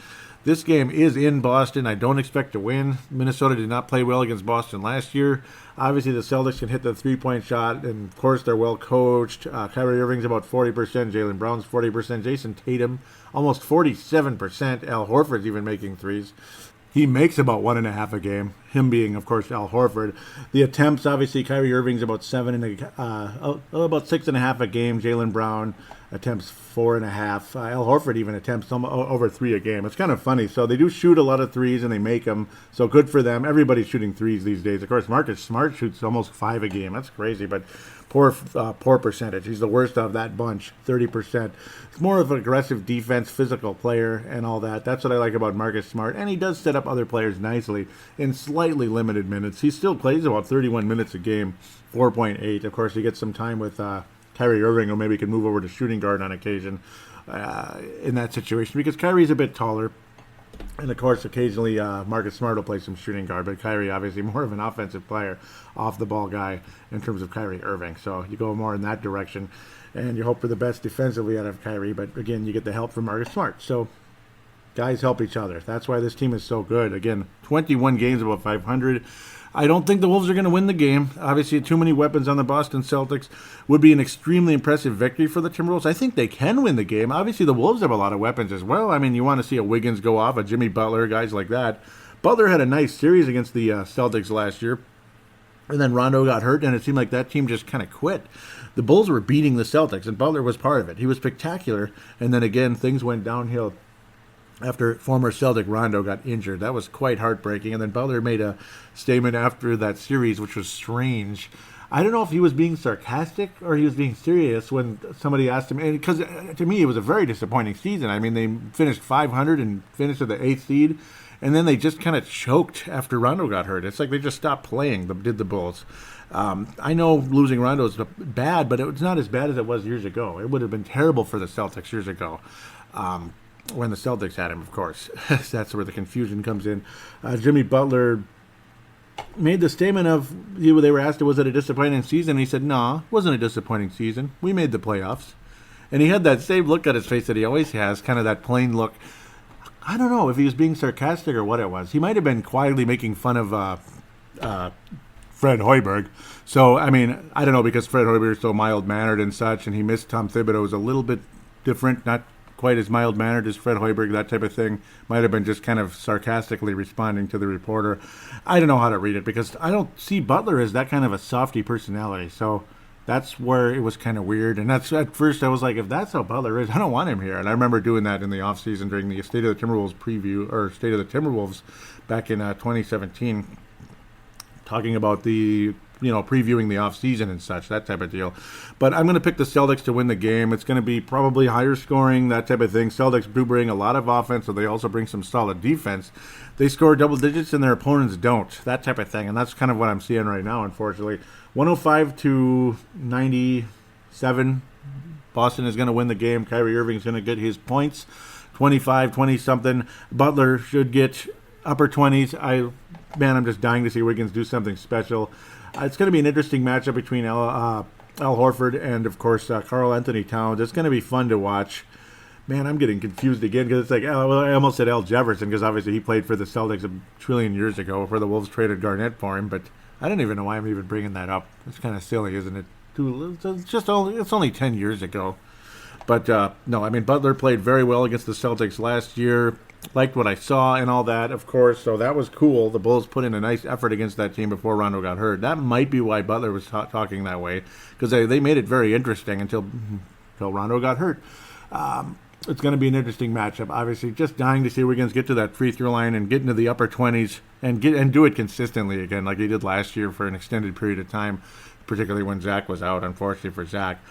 This game is in Boston. I don't expect to win. Minnesota did not play well against Boston last year. Obviously, the Celtics can hit the three-point shot, and of course, they're well coached. Kyrie Irving's about 40%, Jaylen Brown's 40%, Jason Tatum almost 47%. Al Horford's even making threes. He makes about 1.5 a game. Him being, of course, Al Horford. The attempts, obviously, Kyrie Irving's about about 6.5 a game. Jaylen Brown attempts 4.5. Al Horford even attempts over 3 a game. It's kind of funny. So they do shoot a lot of threes and they make them. So good for them. Everybody's shooting threes these days. Of course, Marcus Smart shoots almost 5 a game. That's crazy, but poor percentage. He's the worst of that bunch, 30%. It's more of an aggressive defense, physical player, and all that. That's what I like about Marcus Smart. And he does set up other players nicely in slightly limited minutes. He still plays about 31 minutes a game, 4.8. Of course, he gets some time with Kyrie Irving, or maybe he can move over to shooting guard on occasion in that situation, because Kyrie's a bit taller. And, of course, occasionally Marcus Smart will play some shooting guard, but Kyrie obviously more of an offensive player, off-the-ball guy in terms of Kyrie Irving. So you go more in that direction, and you hope for the best defensively out of Kyrie. But, again, you get the help from Marcus Smart. So guys help each other. That's why this team is so good. Again, 21 games above 500. I don't think the Wolves are going to win the game. Obviously, too many weapons on the Boston Celtics would be an extremely impressive victory for the Timberwolves. I think they can win the game. Obviously, the Wolves have a lot of weapons as well. I mean, you want to see a Wiggins go off, a Jimmy Butler, guys like that. Butler had a nice series against the Celtics last year, and then Rondo got hurt, and it seemed like that team just kind of quit. The Bulls were beating the Celtics, and Butler was part of it. He was spectacular, and then again, things went downhill after former Celtic Rondo got injured. That was quite heartbreaking. And then Butler made a statement after that series, which was strange. I don't know if he was being sarcastic or he was being serious when somebody asked him. Because to me, it was a very disappointing season. I mean, they finished 500 and finished at the 8th seed. And then they just kind of choked after Rondo got hurt. It's like they just stopped playing, did the Bulls. I know losing Rondo is bad, but it's not as bad as it was years ago. It would have been terrible for the Celtics years ago. When the Celtics had him, of course. That's where the confusion comes in. Jimmy Butler made the statement of, they were asked, was it a disappointing season? And he said, no, it wasn't a disappointing season. We made the playoffs. And he had that same look on his face that he always has, kind of that plain look. I don't know if he was being sarcastic or what it was. He might have been quietly making fun of Fred Hoiberg. So, I mean, I don't know, because Fred Hoiberg is so mild-mannered and such, and he missed Tom Thibodeau. Was a little bit different, not quite as mild-mannered as Fred Hoiberg, that type of thing. Might have been just kind of sarcastically responding to the reporter. I don't know how to read it, because I don't see Butler as that kind of a softy personality. So that's where it was kind of weird. And that's, at first I was like, if that's how Butler is, I don't want him here. And I remember doing that in the offseason during the State of the Timberwolves preview, or State of the Timberwolves back in 2017, talking about the, previewing the offseason and such, that type of deal. But I'm going to pick the Celtics to win the game. It's going to be probably higher scoring, that type of thing. Celtics do bring a lot of offense, so they also bring some solid defense. They score double digits and their opponents don't, that type of thing. And that's kind of what I'm seeing right now, unfortunately. 105-97. Boston is going to win the game. Kyrie Irving's going to get his points, 25, 20-something. Butler should get upper 20s. I'm just dying to see Wiggins do something special. It's going to be an interesting matchup between Al Horford and, of course, Karl Anthony Towns. It's going to be fun to watch. Man, I'm getting confused again, because it's like, I almost said Al Jefferson, because obviously he played for the Celtics a trillion years ago before the Wolves traded Garnett for him, but I don't even know why I'm even bringing that up. It's kind of silly, isn't it? It's only 10 years ago. But, no, I mean, Butler played very well against the Celtics last year. Liked what I saw and all that, of course, so that was cool. The Bulls put in a nice effort against that team before Rondo got hurt. That might be why Butler was talking that way, because they made it very interesting until Rondo got hurt. It's going to be an interesting matchup. Obviously, just dying to see Wiggins get to that free throw line and get into the upper 20s and do it consistently again, like he did last year for an extended period of time, particularly when Zach was out, unfortunately for Zach.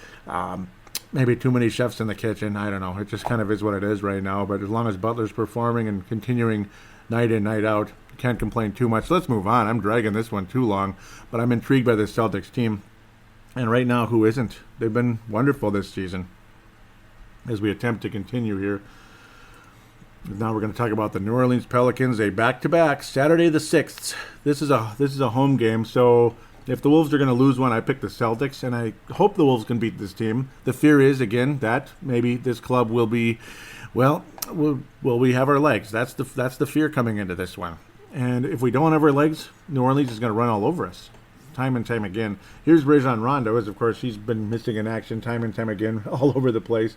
Maybe too many chefs in the kitchen. I don't know. It just kind of is what it is right now. But as long as Butler's performing and continuing night in, night out, can't complain too much. Let's move on. I'm dragging this one too long. But I'm intrigued by this Celtics team. And right now, who isn't? They've been wonderful this season. As we attempt to continue here. Now we're going to talk about the New Orleans Pelicans. A back-to-back, Saturday the 6th. This is a home game, so if the Wolves are going to lose one, I pick the Celtics, and I hope the Wolves can beat this team. The fear is, again, that maybe this club will Well, we have our legs. That's the fear coming into this one. And if we don't have our legs, New Orleans is going to run all over us, time and time again. Here's Rajon Rondo, as of course he's been missing in action time and time again, all over the place.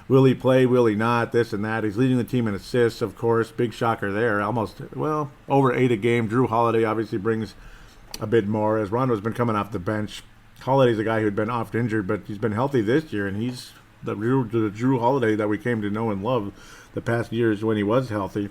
Will he play? Will he not? This and that. He's leading the team in assists, of course. Big shocker there. Almost, over 8 a game. Drew Holiday obviously brings a bit more, as Rondo's been coming off the bench. Holiday's a guy who'd been oft injured, but he's been healthy this year, and he's the Drew Holiday that we came to know and love the past years when he was healthy.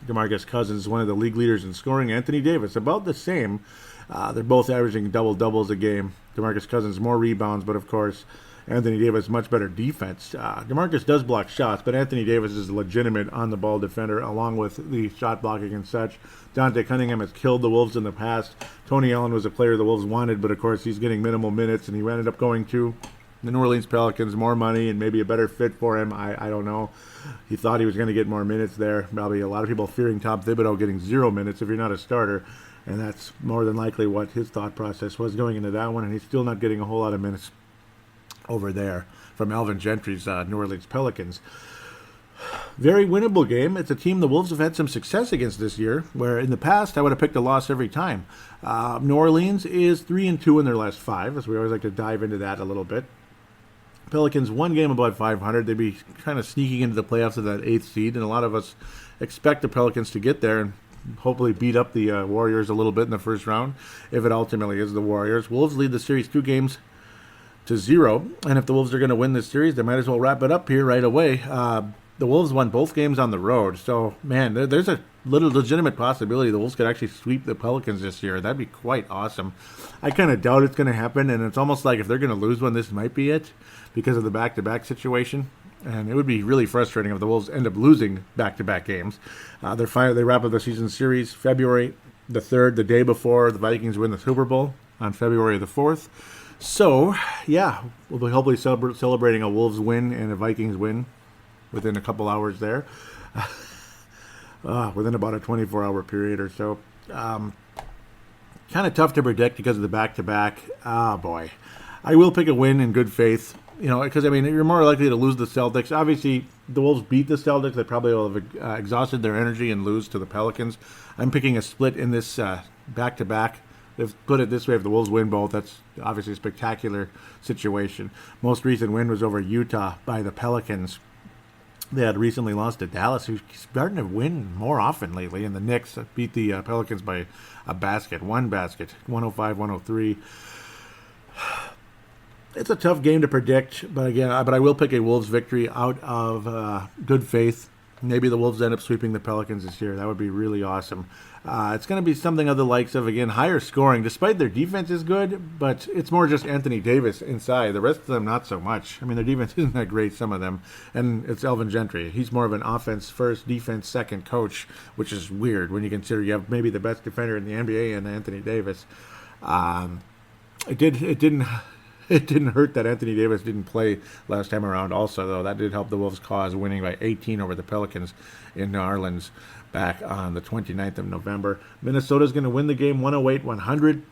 DeMarcus Cousins, one of the league leaders in scoring. Anthony Davis, about the same. They're both averaging double-doubles a game. DeMarcus Cousins, more rebounds, but of course, Anthony Davis, much better defense. DeMarcus does block shots, but Anthony Davis is a legitimate on-the-ball defender, along with the shot blocking and such. Dante Cunningham has killed the Wolves in the past. Tony Allen was a player the Wolves wanted, but of course he's getting minimal minutes, and he ended up going to the New Orleans Pelicans. More money and maybe a better fit for him. I don't know. He thought he was going to get more minutes there. Probably a lot of people fearing Tom Thibodeau getting 0 minutes if you're not a starter, and that's more than likely what his thought process was going into that one, and he's still not getting a whole lot of minutes over there from Alvin Gentry's New Orleans Pelicans. Very winnable game. It's a team the Wolves have had some success against this year, where in the past I would have picked a loss every time. New Orleans is 3-2 in their last 5, as we always like to dive into that a little bit. Pelicans, one game above 500. They'd be kind of sneaking into the playoffs of that 8th seed, and a lot of us expect the Pelicans to get there and hopefully beat up the Warriors a little bit in the first round, if it ultimately is the Warriors. Wolves lead the series 2-0, and if the Wolves are going to win this series, they might as well wrap it up here right away. The Wolves won both games on the road, so, man, there's a little legitimate possibility the Wolves could actually sweep the Pelicans this year. That'd be quite awesome. I kind of doubt it's going to happen, and it's almost like if they're going to lose one, this might be it because of the back-to-back situation. And it would be really frustrating if the Wolves end up losing back-to-back games. They wrap up the season series February the 3rd, the day before the Vikings win the Super Bowl on February the 4th. So, yeah, we'll be hopefully celebrating a Wolves win and a Vikings win within a couple hours there. Within about a 24-hour period or so. Kind of tough to predict because of the back-to-back. Boy. I will pick a win in good faith. Because, you're more likely to lose the Celtics. Obviously, the Wolves beat the Celtics. They probably will have exhausted their energy and lose to the Pelicans. I'm picking a split in this back-to-back. Put it this way, if the Wolves win both, that's obviously a spectacular situation. Most recent win was over Utah by the Pelicans. They had recently lost to Dallas, who's starting to win more often lately, and the Knicks beat the Pelicans by one basket, 105-103. It's a tough game to predict, but I will pick a Wolves victory out of good faith. Maybe the Wolves end up sweeping the Pelicans this year. That would be really awesome. It's going to be something of the likes of, again, higher scoring, despite their defense is good, but it's more just Anthony Davis inside. The rest of them, not so much. Their defense isn't that great, some of them, and it's Alvin Gentry. He's more of an offense first, defense second coach, which is weird when you consider you have maybe the best defender in the NBA and Anthony Davis. It didn't hurt that Anthony Davis didn't play last time around also, though. That did help the Wolves' cause, winning by 18 over the Pelicans in New Orleans back on the 29th of November. Minnesota's going to win the game 108-100.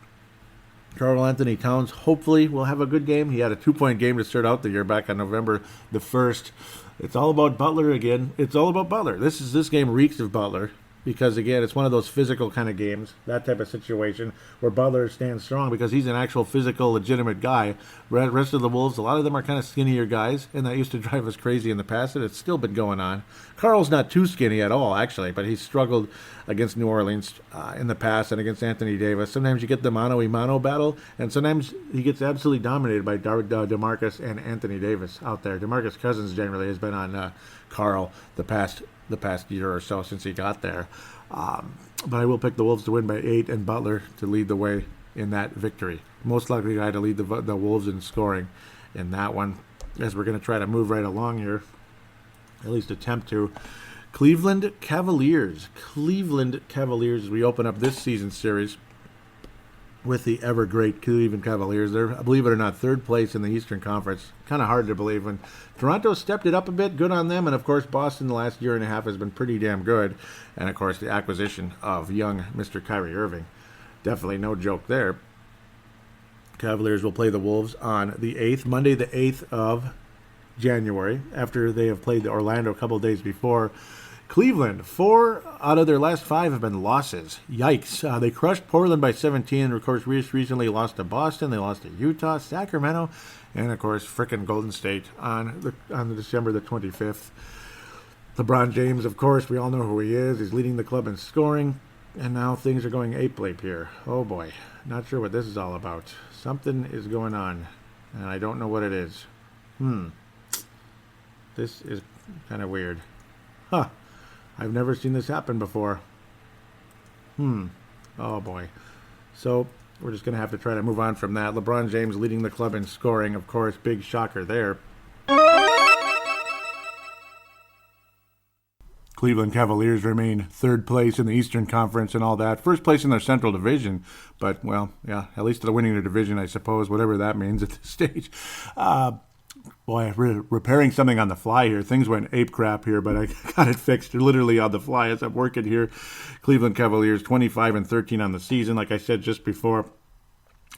Karl Anthony Towns hopefully will have a good game. He had a 2-point game to start out the year back on November the 1st. It's all about Butler again. It's all about Butler. This game reeks of Butler. Because, again, it's one of those physical kind of games, that type of situation, where Butler stands strong because he's an actual physical, legitimate guy. The rest of the Wolves, a lot of them are kind of skinnier guys, and that used to drive us crazy in the past, and it's still been going on. Karl's not too skinny at all, actually, but he's struggled against New Orleans in the past and against Anthony Davis. Sometimes you get the mano-a-mano battle, and sometimes he gets absolutely dominated by DeMarcus and Anthony Davis out there. DeMarcus Cousins generally has been on Karl the past year or so since he got there. But I will pick the Wolves to win by 8 and Butler to lead the way in that victory. Most likely guy to lead the Wolves in scoring in that one, as we're going to try to move right along here, at least attempt to. Cleveland Cavaliers as we open up this season series with the ever great Cleveland Cavaliers. They're, believe it or not, 3rd place in the Eastern Conference. Kind of hard to believe. When Toronto stepped it up a bit, good on them. And, of course, Boston the last year and a half has been pretty damn good. And, of course, the acquisition of young Mr. Kyrie Irving. Definitely no joke there. Cavaliers will play the Wolves on the 8th, Monday the 8th of January after they have played Orlando a couple of days before. Cleveland, 4 out of their last 5 have been losses. Yikes. They crushed Portland by 17. And of course, recently lost to Boston. They lost to Utah, Sacramento, and of course, frickin' Golden State on December the 25th. LeBron James, of course, we all know who he is. He's leading the club in scoring. And now things are going ape-lape here. Oh boy. Not sure what this is all about. Something is going on. And I don't know what it is. This is kind of weird. Huh. I've never seen this happen before. Oh boy. So we're just going to have to try to move on from that. LeBron James leading the club in scoring. Of course, big shocker there. Cleveland Cavaliers remain third place in the Eastern Conference and all that. First place in their Central Division. But, well, yeah, at least they're winning their division, I suppose, whatever that means at this stage. Boy, repairing something on the fly here. Things went ape crap here, but I got it fixed literally on the fly as I'm working here. Cleveland Cavaliers 25-13 on the season. Like I said just before,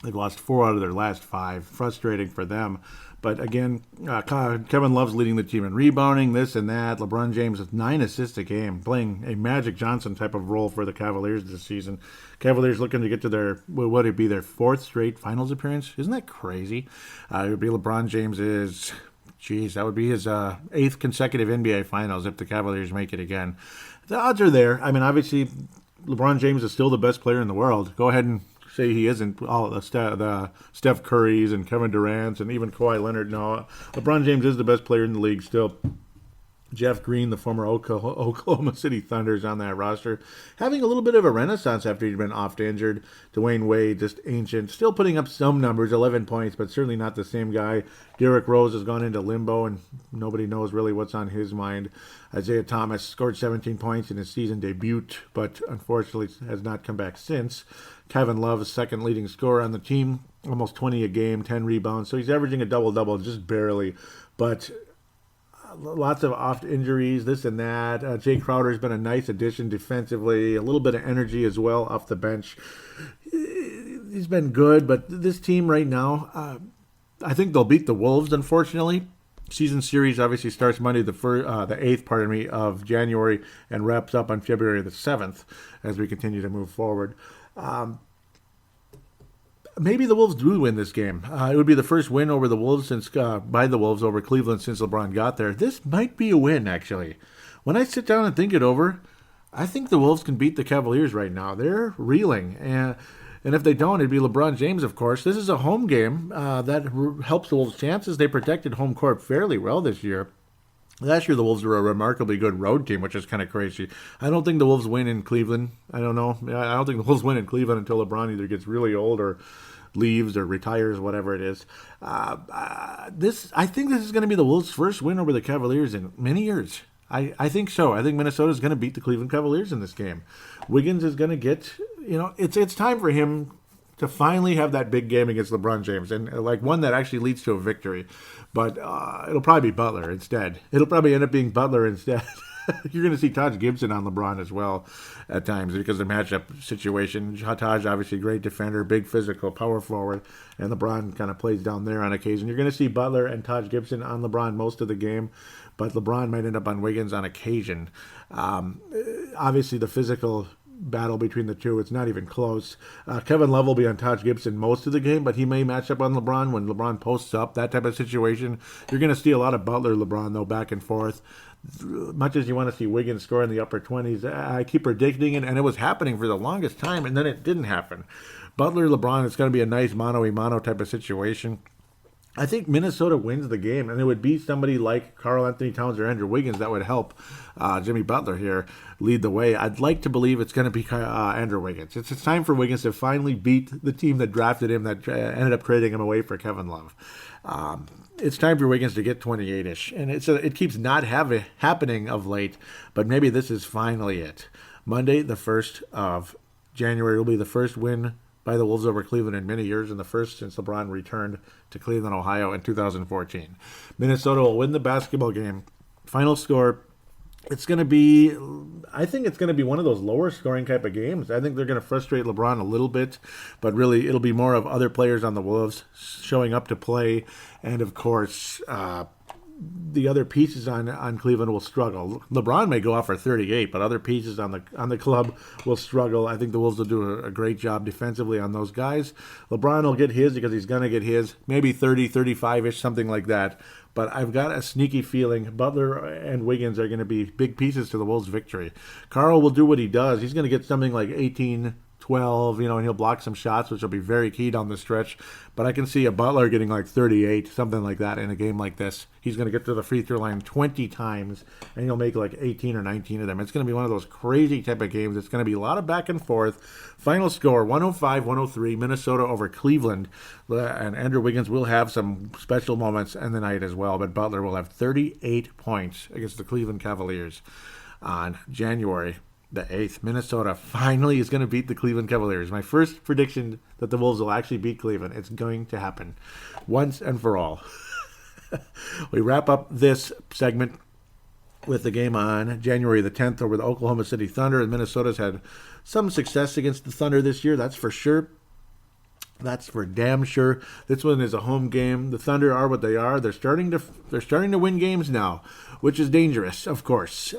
they've lost 4 out of their last 5. Frustrating for them. But again, Kevin Love's leading the team in rebounding, this and that. LeBron James with 9 assists a game, playing a Magic Johnson type of role for the Cavaliers this season. Cavaliers looking to get to their, what would it be, their 4th straight finals appearance? Isn't that crazy? It would be LeBron James's, that would be his 8th consecutive NBA finals if the Cavaliers make it again. The odds are there. I mean, obviously, LeBron James is still the best player in the world. Go ahead and say he isn't. All the Steph Currys and Kevin Durant's and even Kawhi Leonard. No, LeBron James is the best player in the league still. Jeff Green, the former Oklahoma City Thunder, is on that roster, having a little bit of a renaissance after he'd been oft injured. Dwayne Wade, just ancient, still putting up some numbers, 11 points, but certainly not the same guy. Derrick Rose has gone into limbo, and nobody knows really what's on his mind. Isaiah Thomas scored 17 points in his season debut, but unfortunately has not come back since. Kevin Love is second leading scorer on the team, almost 20 a game, 10 rebounds, so he's averaging a double-double just barely, but lots of oft injuries, this and that. Jay Crowder's been a nice addition defensively, a little bit of energy as well off the bench. He's been good, but this team right now, I think they'll beat the Wolves, unfortunately. Season series obviously starts Monday the 8th, of January and wraps up on February the 7th as we continue to move forward. Maybe the Wolves do win this game. It would be the first win over the Wolves by the Wolves over Cleveland since LeBron got there. This might be a win, actually. When I sit down and think it over, I think the Wolves can beat the Cavaliers right now. They're reeling. And if they don't, it'd be LeBron James, of course. This is a home game that helps the Wolves' chances. They protected home court fairly well this year. Last year, the Wolves were a remarkably good road team, which is kind of crazy. I don't think the Wolves win in Cleveland. I don't know. I don't think the Wolves win in Cleveland until LeBron either gets really old or leaves or retires, whatever it is. I think this is going to be the Wolves' first win over the Cavaliers in many years. I think so. I think Minnesota is going to beat the Cleveland Cavaliers in this game. Wiggins is going to get, it's time for him to finally have that big game against LeBron James, and like one that actually leads to a victory. But it'll probably be Butler instead. It'll probably end up being Butler instead. You're going to see Taj Gibson on LeBron as well at times because of the matchup situation. Taj, obviously, great defender, big physical, power forward, and LeBron kind of plays down there on occasion. You're going to see Butler and Taj Gibson on LeBron most of the game, but LeBron might end up on Wiggins on occasion. Obviously, the physical battle between the two, it's not even close. Kevin Love will be on Taj Gibson most of the game, but he may match up on LeBron when LeBron posts up, that type of situation. You're going to see a lot of Butler-LeBron, though, back and forth. Much as you want to see Wiggins score in the upper 20s, I keep predicting it, and it was happening for the longest time, and then it didn't happen. Butler-LeBron, it's going to be a nice mano-a-mano type of situation. I think Minnesota wins the game, and it would be somebody like Karl Anthony Towns or Andrew Wiggins that would help Jimmy Butler here lead the way. I'd like to believe it's going to be Andrew Wiggins. It's time for Wiggins to finally beat the team that drafted him, that ended up trading him away for Kevin Love. It's time for Wiggins to get 28-ish, and it keeps not happening of late, but maybe this is finally it. Monday, the 1st of January, will be the first win by the Wolves over Cleveland in many years, and the first since LeBron returned to Cleveland, Ohio in 2014. Minnesota will win the basketball game. Final score, it's going to be, I think it's going to be one of those lower scoring type of games. I think they're going to frustrate LeBron a little bit, but really it'll be more of other players on the Wolves showing up to play, and of course, the other pieces on Cleveland will struggle. LeBron may go off for 38, but other pieces on the club will struggle. I think the Wolves will do a great job defensively on those guys. LeBron will get his because he's going to get his, maybe 30, 35-ish, something like that. But I've got a sneaky feeling Butler and Wiggins are going to be big pieces to the Wolves' victory. Karl will do what he does. He's going to get something like 18, 12, and he'll block some shots, which will be very key down the stretch. But I can see a Butler getting like 38, something like that in a game like this. He's going to get to the free throw line 20 times, and he'll make like 18 or 19 of them. It's going to be one of those crazy type of games. It's going to be a lot of back and forth. Final score, 105-103, Minnesota over Cleveland. And Andrew Wiggins will have some special moments in the night as well, but Butler will have 38 points against the Cleveland Cavaliers on January the 8th. Minnesota finally is going to beat the Cleveland Cavaliers. My first prediction that the Wolves will actually beat Cleveland. It's going to happen once and for all. We wrap up this segment with the game on January the 10th over the Oklahoma City Thunder. And Minnesota's had some success against the Thunder this year, that's for sure. That's for damn sure. This one is a home game. The Thunder are what they are. They're starting to win games now, which is dangerous, of course.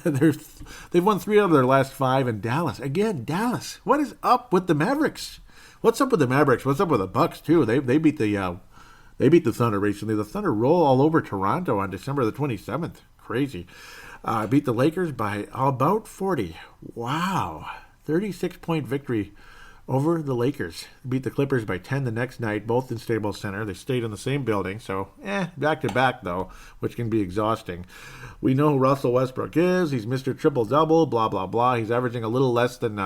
They've won 3 out of their last 5 in Dallas. Again, Dallas. What is up with the Mavericks? What's up with the Mavericks? What's up with the Bucks too? They beat the Thunder recently. The Thunder roll all over Toronto on December the 27th. Crazy. Beat the Lakers by about 40. Wow. 36-point victory over the Lakers. Beat the Clippers by 10 the next night, both in Staples Center. They stayed in the same building, so back-to-back, though, which can be exhausting. We know who Russell Westbrook is. He's Mr. Triple-Double, blah, blah, blah. He's averaging a little less than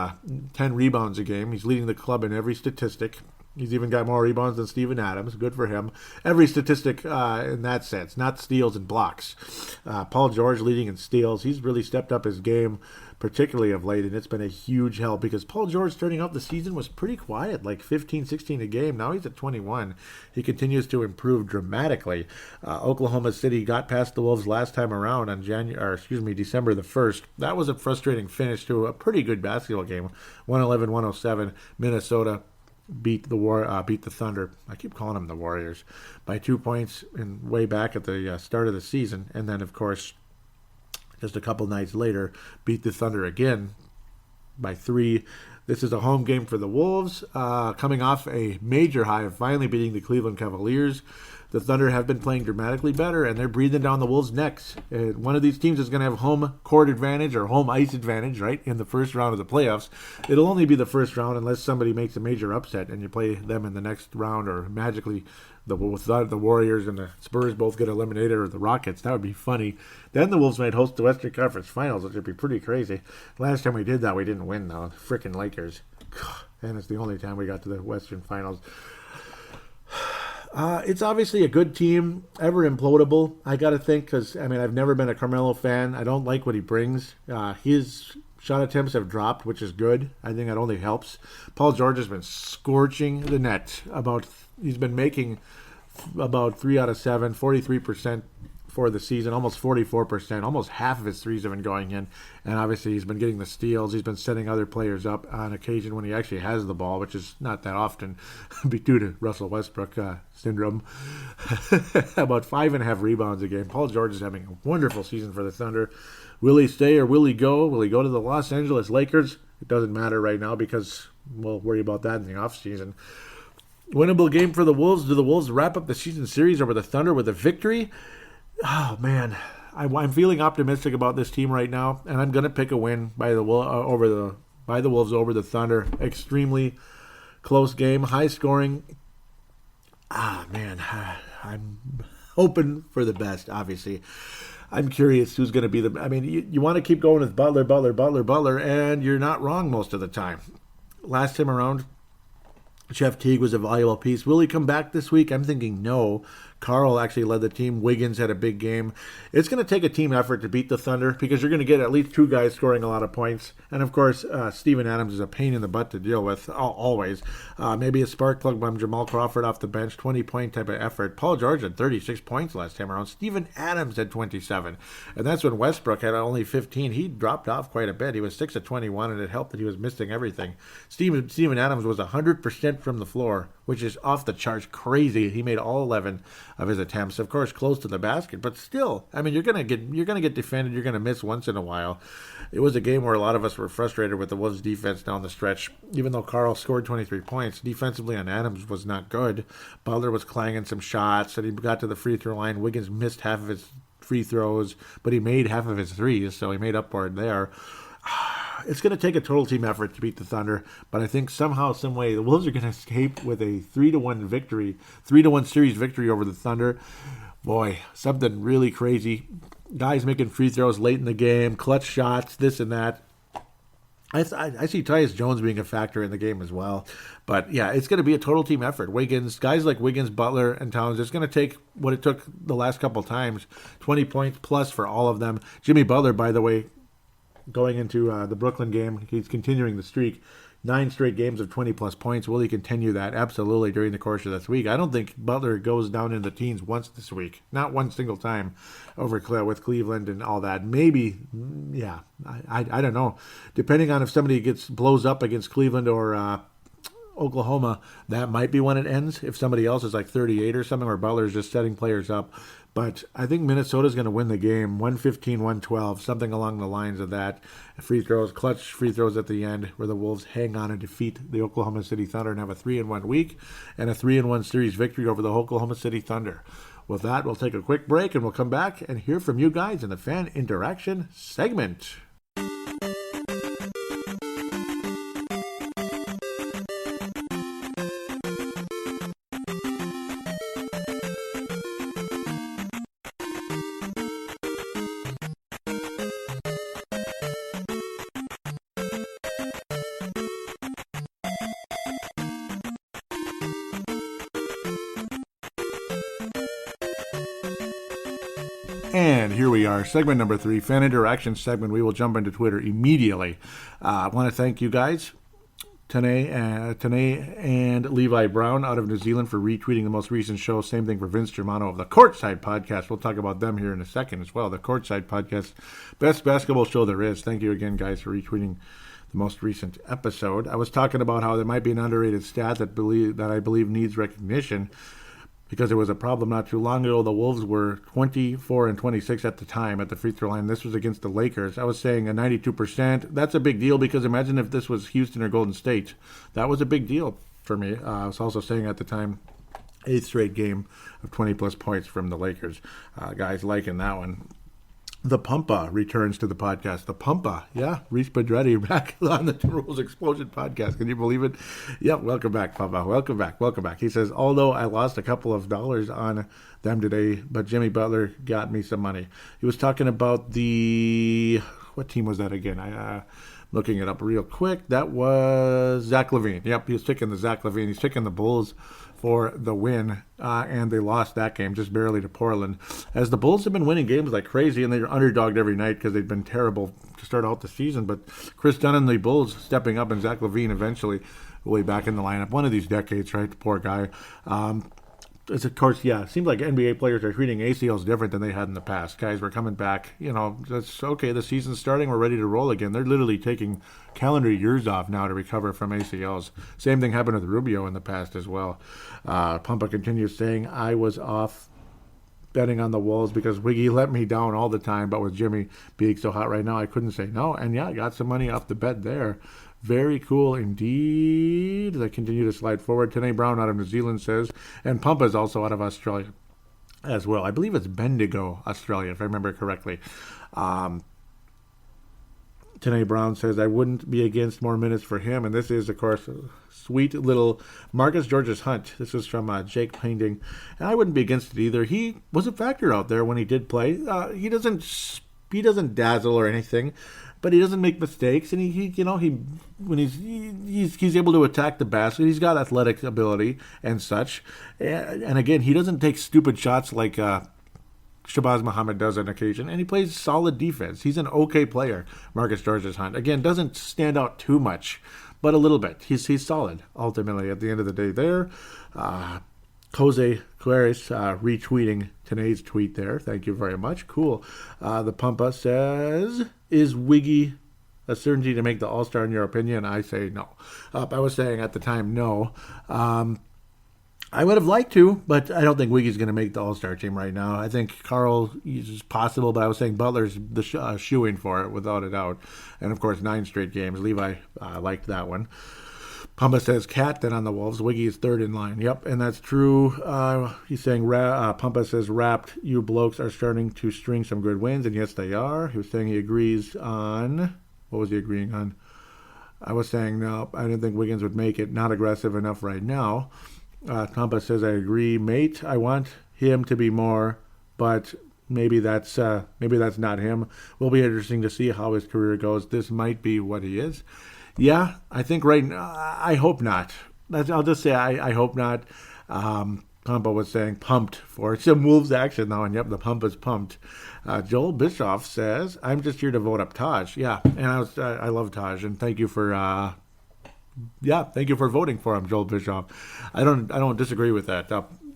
10 rebounds a game. He's leading the club in every statistic. He's even got more rebounds than Steven Adams. Good for him. Every statistic in that sense, not steals and blocks. Paul George leading in steals. He's really stepped up his game, particularly of late, and it's been a huge help because Paul George starting out the season was pretty quiet, like 15, 16 a game. Now he's at 21. He continues to improve dramatically. Oklahoma City got past the Wolves last time around on December the 1st. That was a frustrating finish to a pretty good basketball game. 111-107. Minnesota beat the Thunder. I keep calling them the Warriors by 2 points and way back at the start of the season, and then of course just a couple nights later beat the Thunder again by 3. This is a home game for the Wolves, coming off a major high of finally beating the Cleveland Cavaliers. The Thunder have been playing dramatically better, and they're breathing down the Wolves' necks. One of these teams is going to have home court advantage or home ice advantage, right, in the first round of the playoffs. It'll only be the first round unless somebody makes a major upset and you play them in the next round, or magically the Warriors and the Spurs both get eliminated, or the Rockets. That would be funny. Then the Wolves might host the Western Conference Finals, which would be pretty crazy. Last time we did that, we didn't win, though. Frickin' Lakers. And it's the only time we got to the Western Finals. It's obviously a good team, ever implodable, I got to think, because, I've never been a Carmelo fan. I don't like what he brings. His shot attempts have dropped, which is good. I think that only helps. Paul George has been scorching the net. He's been making about 3 out of 7, 43% for the season, almost 44%. Almost half of his threes have been going in. And obviously he's been getting the steals. He's been setting other players up on occasion when he actually has the ball, which is not that often due to Russell Westbrook syndrome. About 5.5 rebounds a game. Paul George is having a wonderful season for the Thunder. Will he stay or will he go? Will he go to the Los Angeles Lakers? It doesn't matter right now because we'll worry about that in the offseason. Winnable game for the Wolves. Do the Wolves wrap up the season series over the Thunder with a victory? Oh, man. I'm feeling optimistic about this team right now, and I'm going to pick a win by the Wolves over the Thunder. Extremely close game, high scoring. Man. I'm hoping for the best, obviously. I'm curious who's going to be you want to keep going with Butler, and you're not wrong most of the time. Last time around, Jeff Teague was a valuable piece. Will he come back this week? I'm thinking no. Karl actually led the team. Wiggins had a big game. It's going to take a team effort to beat the Thunder because you're going to get at least 2 guys scoring a lot of points. And, of course, Steven Adams is a pain in the butt to deal with, always. Maybe a spark plug by Jamal Crawford off the bench, 20-point type of effort. Paul George had 36 points last time around. Steven Adams had 27. And that's when Westbrook had only 15. He dropped off quite a bit. He was 6 of 21, and it helped that he was missing everything. Steven Adams was 100% from the floor which is off the charts crazy. He made all 11 of his attempts, of course, close to the basket, but still, I mean, you're gonna get defended. You're gonna miss once in a while. It was a game where a lot of us were frustrated with the Wolves' defense down the stretch. Even though Carl scored 23 points, defensively on Adams was not good. Butler was clanging some shots, and he got to the free throw line. Wiggins missed half of his free throws, but he made half of his threes, so he made up for it there. It's going to take a total team effort to beat the Thunder, but I think somehow, some way, the Wolves are going to escape with a 3-1 victory, 3-1 series victory over the Thunder. Boy, something really crazy. Guys making free throws late in the game, clutch shots, this and that. I see Tyus Jones being a factor in the game as well. But, yeah, it's going to be a total team effort. Wiggins, guys like Wiggins, Butler, and Towns, it's going to take what it took the last couple times, 20 points plus for all of them. Jimmy Butler, by the way, going into the Brooklyn game, he's continuing the streak. 9 straight games of 20-plus points. Will he continue that? Absolutely, during the course of this week. I don't think Butler goes down in the teens once this week. Not one single time over with Cleveland and all that. Maybe, yeah, I don't know. Depending on if somebody blows up against Cleveland or Oklahoma, that might be when it ends. If somebody else is like 38 or something, or Butler's just setting players up. But I think Minnesota's going to win the game, 115-112, something along the lines of that. Free throws, clutch free throws at the end, where the Wolves hang on and defeat the Oklahoma City Thunder and have a 3-1 week and a 3-1 series victory over the Oklahoma City Thunder. With that, we'll take a quick break and we'll come back and hear from you guys in the fan interaction segment. And here we are, segment number 3, fan interaction segment. We will jump into Twitter immediately. I want to thank you guys, Tanae and Levi Brown out of New Zealand, for retweeting the most recent show. Same thing for Vince Germano of the Courtside Podcast. We'll talk about them here in a second as well. The Courtside Podcast, best basketball show there is. Thank you again, guys, for retweeting the most recent episode. I was talking about how there might be an underrated stat that I believe needs recognition, because it was a problem not too long ago. The Wolves were 24-26 at the time at the free throw line. This was against the Lakers. I was saying a 92%. That's a big deal, because imagine if this was Houston or Golden State. That was a big deal for me. I was also saying at the time, 8th straight game of 20-plus points from the Lakers. Guys liking that one. The Pumpa returns to the podcast. The Pumpa, yeah. Reese Pedretti back on the Timberwolves Explosion podcast. Can you believe it? Yep, welcome back, Pumpa. Welcome back. He says, although I lost a couple of dollars on them today, but Jimmy Butler got me some money. He was talking about what team was that again? I'm looking it up real quick. That was Zach LaVine. Yep, he was picking the Zach LaVine. He's picking the Bulls for the win, and they lost that game just barely to Portland. As the Bulls have been winning games like crazy, and they're underdogged every night because they've been terrible to start out the season. But Chris Dunn and the Bulls stepping up, and Zach LaVine eventually will be back in the lineup. One of these decades, right? The poor guy. It's of course, yeah, it seems like NBA players are treating ACLs different than they had in the past. Guys, we're coming back. That's okay. The season's starting. We're ready to roll again. They're literally taking calendar years off now to recover from ACLs. Same thing happened with Rubio in the past as well. Pumpa continues saying, I was off betting on the Wolves because Wiggy let me down all the time, but with Jimmy being so hot right now, I couldn't say no. And yeah, I got some money off the bet there. Very cool indeed. As I continue to slide forward, Tanae Brown out of New Zealand says, and Pumpa is also out of Australia as well. I believe it's Bendigo, Australia, if I remember correctly. Tanae Brown says, I wouldn't be against more minutes for him. And this is, of course, a sweet little Marcus Georges Hunt. This is from Jake Painting. And I wouldn't be against it either. He was a factor out there when he did play. He doesn't dazzle or anything, but he doesn't make mistakes, and he's able to attack the basket. He's got athletic ability and such, and again, he doesn't take stupid shots like Shabazz Muhammad does on occasion, and he plays solid defense. He's an okay player, Marcus Georges Hunt. Again, doesn't stand out too much, but a little bit. He's solid ultimately at the end of the day. There, Jose Claris retweeting Tanae's tweet there. Thank you very much. Cool. The Pumpa says, is Wiggy a certainty to make the All-Star in your opinion? I say no. I was saying at the time no. I would have liked to, but I don't think Wiggy's going to make the All-Star team right now. I think Carl is possible, but I was saying Butler's the shoe-in for it, without a doubt. And, of course, 9 straight games. Levi liked that one. Pumba says Cat then on the Wolves. Wiggy is third in line. Yep, and that's true. He's saying Pumba says Wrapped, you blokes are starting to string some good wins, and yes, they are. He was saying he agrees on... What was he agreeing on? I was saying, no, I didn't think Wiggins would make it. Not aggressive enough right now. Pumba says, I agree, mate. I want him to be more, but maybe that's not him. Will be interesting to see how his career goes. This might be what he is. Yeah, I think right now, I hope not. I'll just say I hope not. Pumba was saying pumped for some Wolves action now, and yep, the pump is pumped. Joel Bischoff says, I'm just here to vote up Taj. Yeah, and I love Taj, and thank you for voting for him, Joel Bischoff. I don't disagree with that.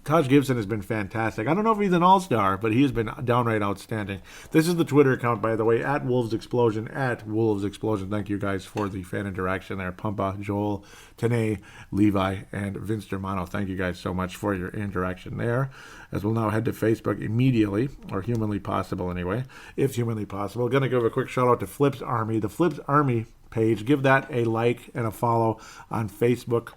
Taj Gibson has been fantastic. I don't know if he's an all-star, but he has been downright outstanding. This is the Twitter account, by the way, at Wolves Explosion, at Wolves Explosion. Thank you guys for the fan interaction there. Pumpa, Joel, Tanae, Levi, and Vince Germano. Thank you guys so much for your interaction there. As we'll now head to Facebook immediately, or humanly possible anyway, if humanly possible. Going to give a quick shout-out to Flips Army. The Flips Army page, give that a like and a follow on Facebook.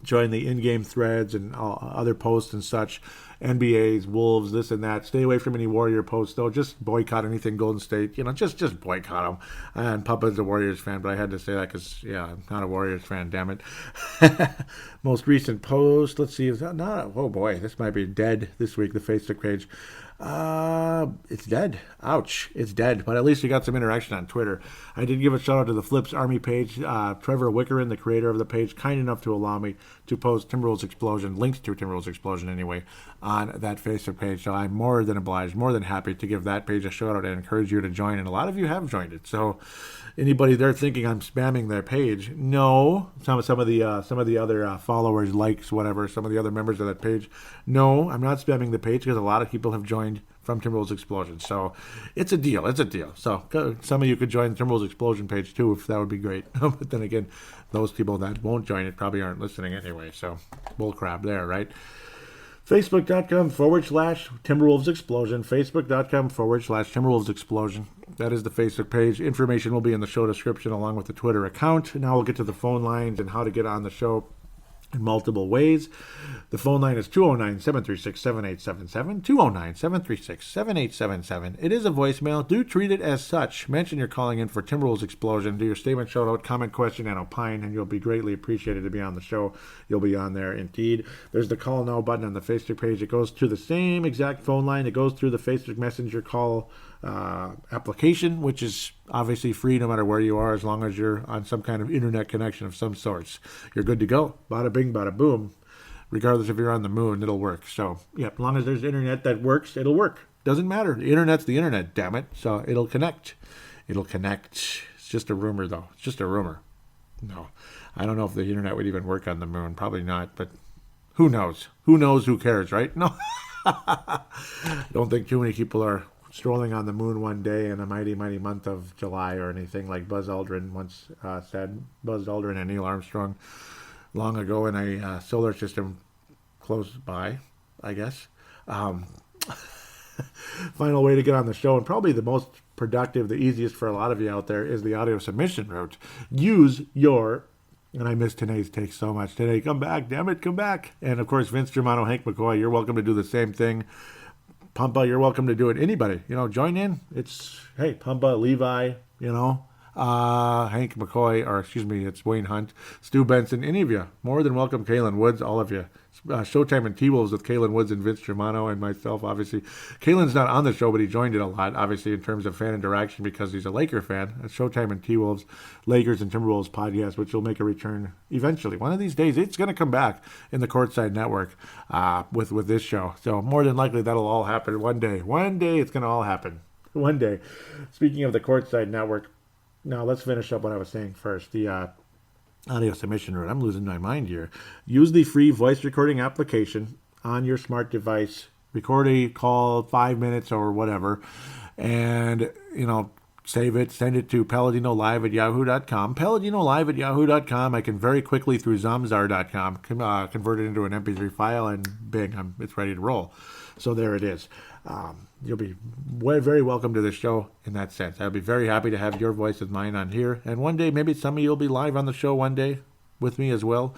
Join the in-game threads and other posts and such. NBAs, Wolves, this and that. Stay away from any Warrior posts, though. Just boycott anything Golden State. Just boycott them. And Papa's a Warriors fan, but I had to say that because, I'm not a Warriors fan, damn it. Most recent post, let's see, is that not? Oh, boy, this might be dead this week, the Facebook page. It's dead. Ouch. It's dead. But at least we got some interaction on Twitter. I did give a shout out to the Flips Army page. Trevor Wickerin, the creator of the page, kind enough to allow me to post Timberwolves Explosion, links to Timberwolves Explosion anyway, on that Facebook page. So I'm more than obliged, more than happy to give that page a shout out and encourage you to join. And a lot of you have joined it. So anybody there thinking I'm spamming their page, no. Some of the other followers, likes, whatever, some of the other members of that page, no, I'm not spamming the page because a lot of people have joined from Timberwolves Explosion. So it's a deal. So some of you could join the Timberwolves Explosion page too, if that would be great. But then again, those people that won't join it probably aren't listening anyway. So bullcrap there, right? Facebook.com/Timberwolves Explosion. Facebook.com/Timberwolves Explosion. That is the Facebook page. Information will be in the show description along with the Twitter account. Now we'll get to the phone lines and how to get on the show in multiple ways. The phone line is 209-736-7877, 209-736-7877. It is a voicemail. Do treat it as such. Mention you're calling in for Timberwolves Explosion. Do your statement, shout out, comment, question, and opine, and you'll be greatly appreciated to be on the show. You'll be on there indeed. There's the call now button on the Facebook page. It goes to the same exact phone line. It goes through the Facebook Messenger call application, which is obviously free no matter where you are, as long as you're on some kind of internet connection of some sorts. You're good to go. Bada bing, bada boom. Regardless if you're on the moon, it'll work. So, yeah, as long as there's internet that works, it'll work. Doesn't matter. The internet's the internet, damn it. So it'll connect. It's just a rumor, though. It's just a rumor. No. I don't know if the internet would even work on the moon. Probably not, but who knows? Who knows? Who cares, right? No. Don't think too many people are strolling on the moon one day in a mighty, mighty month of July or anything like Buzz Aldrin once said. Buzz Aldrin and Neil Armstrong long ago in a solar system close by, I guess. Final way to get on the show, and probably the most productive, the easiest for a lot of you out there, is the audio submission route. Use your... And I miss Tanae's take so much. Tanae, come back. Damn it, come back. And, of course, Vince Germano, Hank McCoy, you're welcome to do the same thing. Pumpa, you're welcome to do it. Anybody, join in. It's, hey, Pumpa, Levi, Hank McCoy, or excuse me, it's Wayne Hunt, Stu Benson, any of you. More than welcome, Kalen Woods, all of you. Showtime and T-Wolves with Kalen Woods and Vince Germano and myself, obviously. Kalen's not on the show, but he joined it a lot, obviously, in terms of fan interaction because he's a Laker fan. Showtime and T-Wolves, Lakers and Timberwolves podcast, which will make a return eventually. One of these days, it's going to come back in the Courtside Network with this show. So more than likely, that'll all happen one day. One day, it's going to all happen. One day. Speaking of the Courtside Network, now let's finish up what I was saying first. The audio submission route. I'm losing my mind here. Use the free voice recording application on your smart device. Record a call 5 minutes or whatever, and save it, send it to paladinolive@yahoo.com. Paladinolive@yahoo.com. I can very quickly through zamzar.com convert it into an MP3 file, and bing, it's ready to roll. So there it is. You'll be very welcome to the show in that sense. I'll be very happy to have your voice and mine on here. And one day, maybe some of you will be live on the show one day with me as well.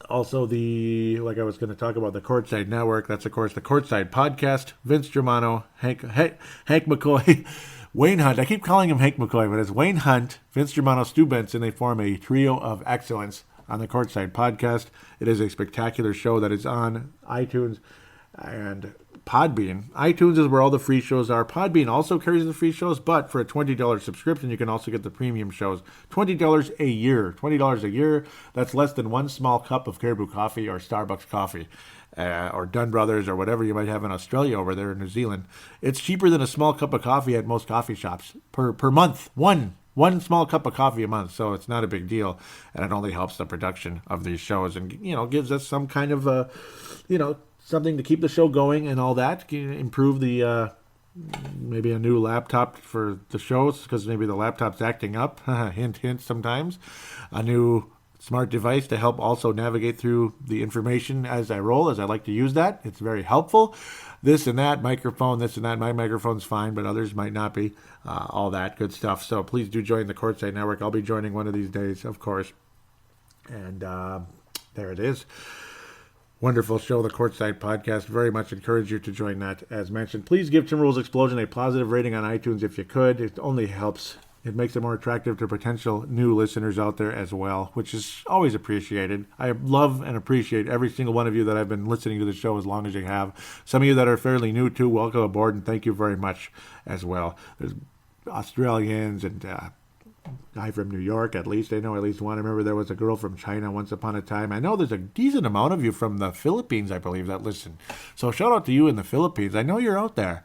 Also, like I was going to talk about, the Courtside Network. That's, of course, the Courtside Podcast. Vince Germano, Hank McCoy, Wayne Hunt. I keep calling him Hank McCoy, but it's Wayne Hunt, Vince Germano, Stu Benson. They form a trio of excellence on the Courtside Podcast. It is a spectacular show that is on iTunes and Podbean. iTunes is where all the free shows are. Podbean also carries the free shows, but for a $20 subscription, you can also get the premium shows. $20 a year. $20 a year. That's less than one small cup of Caribou coffee or Starbucks coffee, or Dunn Brothers, or whatever you might have in Australia over there in New Zealand. It's cheaper than a small cup of coffee at most coffee shops per month. One small cup of coffee a month, so it's not a big deal, and it only helps the production of these shows, and gives us some kind of something to keep the show going and all that. Improve the maybe a new laptop for the shows, because maybe the laptop's acting up. Hint, hint. Sometimes a new smart device to help also navigate through the information as I roll, as I like to use that. It's very helpful. This and that microphone, this and that. My microphone's fine, but others might not be. All that good stuff. So please do join the Courtside Network. I'll be joining one of these days, of course. And there it is. Wonderful show, the Courtside Podcast. Very much encourage you to join that, as mentioned. Please give Timberwolves Explosion a positive rating on iTunes if you could. It only helps. It makes it more attractive to potential new listeners out there as well, which is always appreciated. I love and appreciate every single one of you that have been listening to the show as long as you have. Some of you that are fairly new too, welcome aboard, and thank you very much as well. There's Australians and guy from New York, at least. I know at least one. I remember there was a girl from China once upon a time. I know there's a decent amount of you from the Philippines, I believe, that listen. So shout out to you in the Philippines. I know you're out there.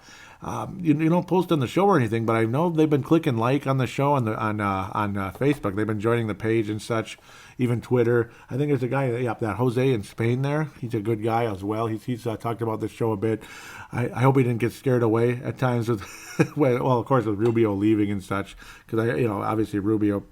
You don't post on the show or anything, but I know they've been clicking like on the show on Facebook. They've been joining the page and such, even Twitter. I think there's a guy, that Jose in Spain there. He's a good guy as well. He's talked about the show a bit. I hope he didn't get scared away at times with, well, of course, with Rubio leaving and such, because obviously Rubio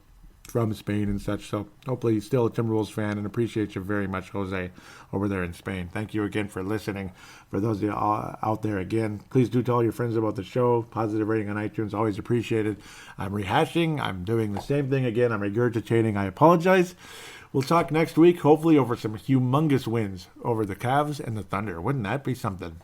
from Spain and such. So hopefully he's still a Timberwolves fan, and appreciate you very much, Jose, over there in Spain. Thank you again for listening. For those of you out there, again, please do tell your friends about the show. Positive rating on iTunes, always appreciated. I'm rehashing. I'm doing the same thing again. I'm regurgitating. I apologize. We'll talk next week, hopefully over some humongous wins over the Cavs and the Thunder. Wouldn't that be something?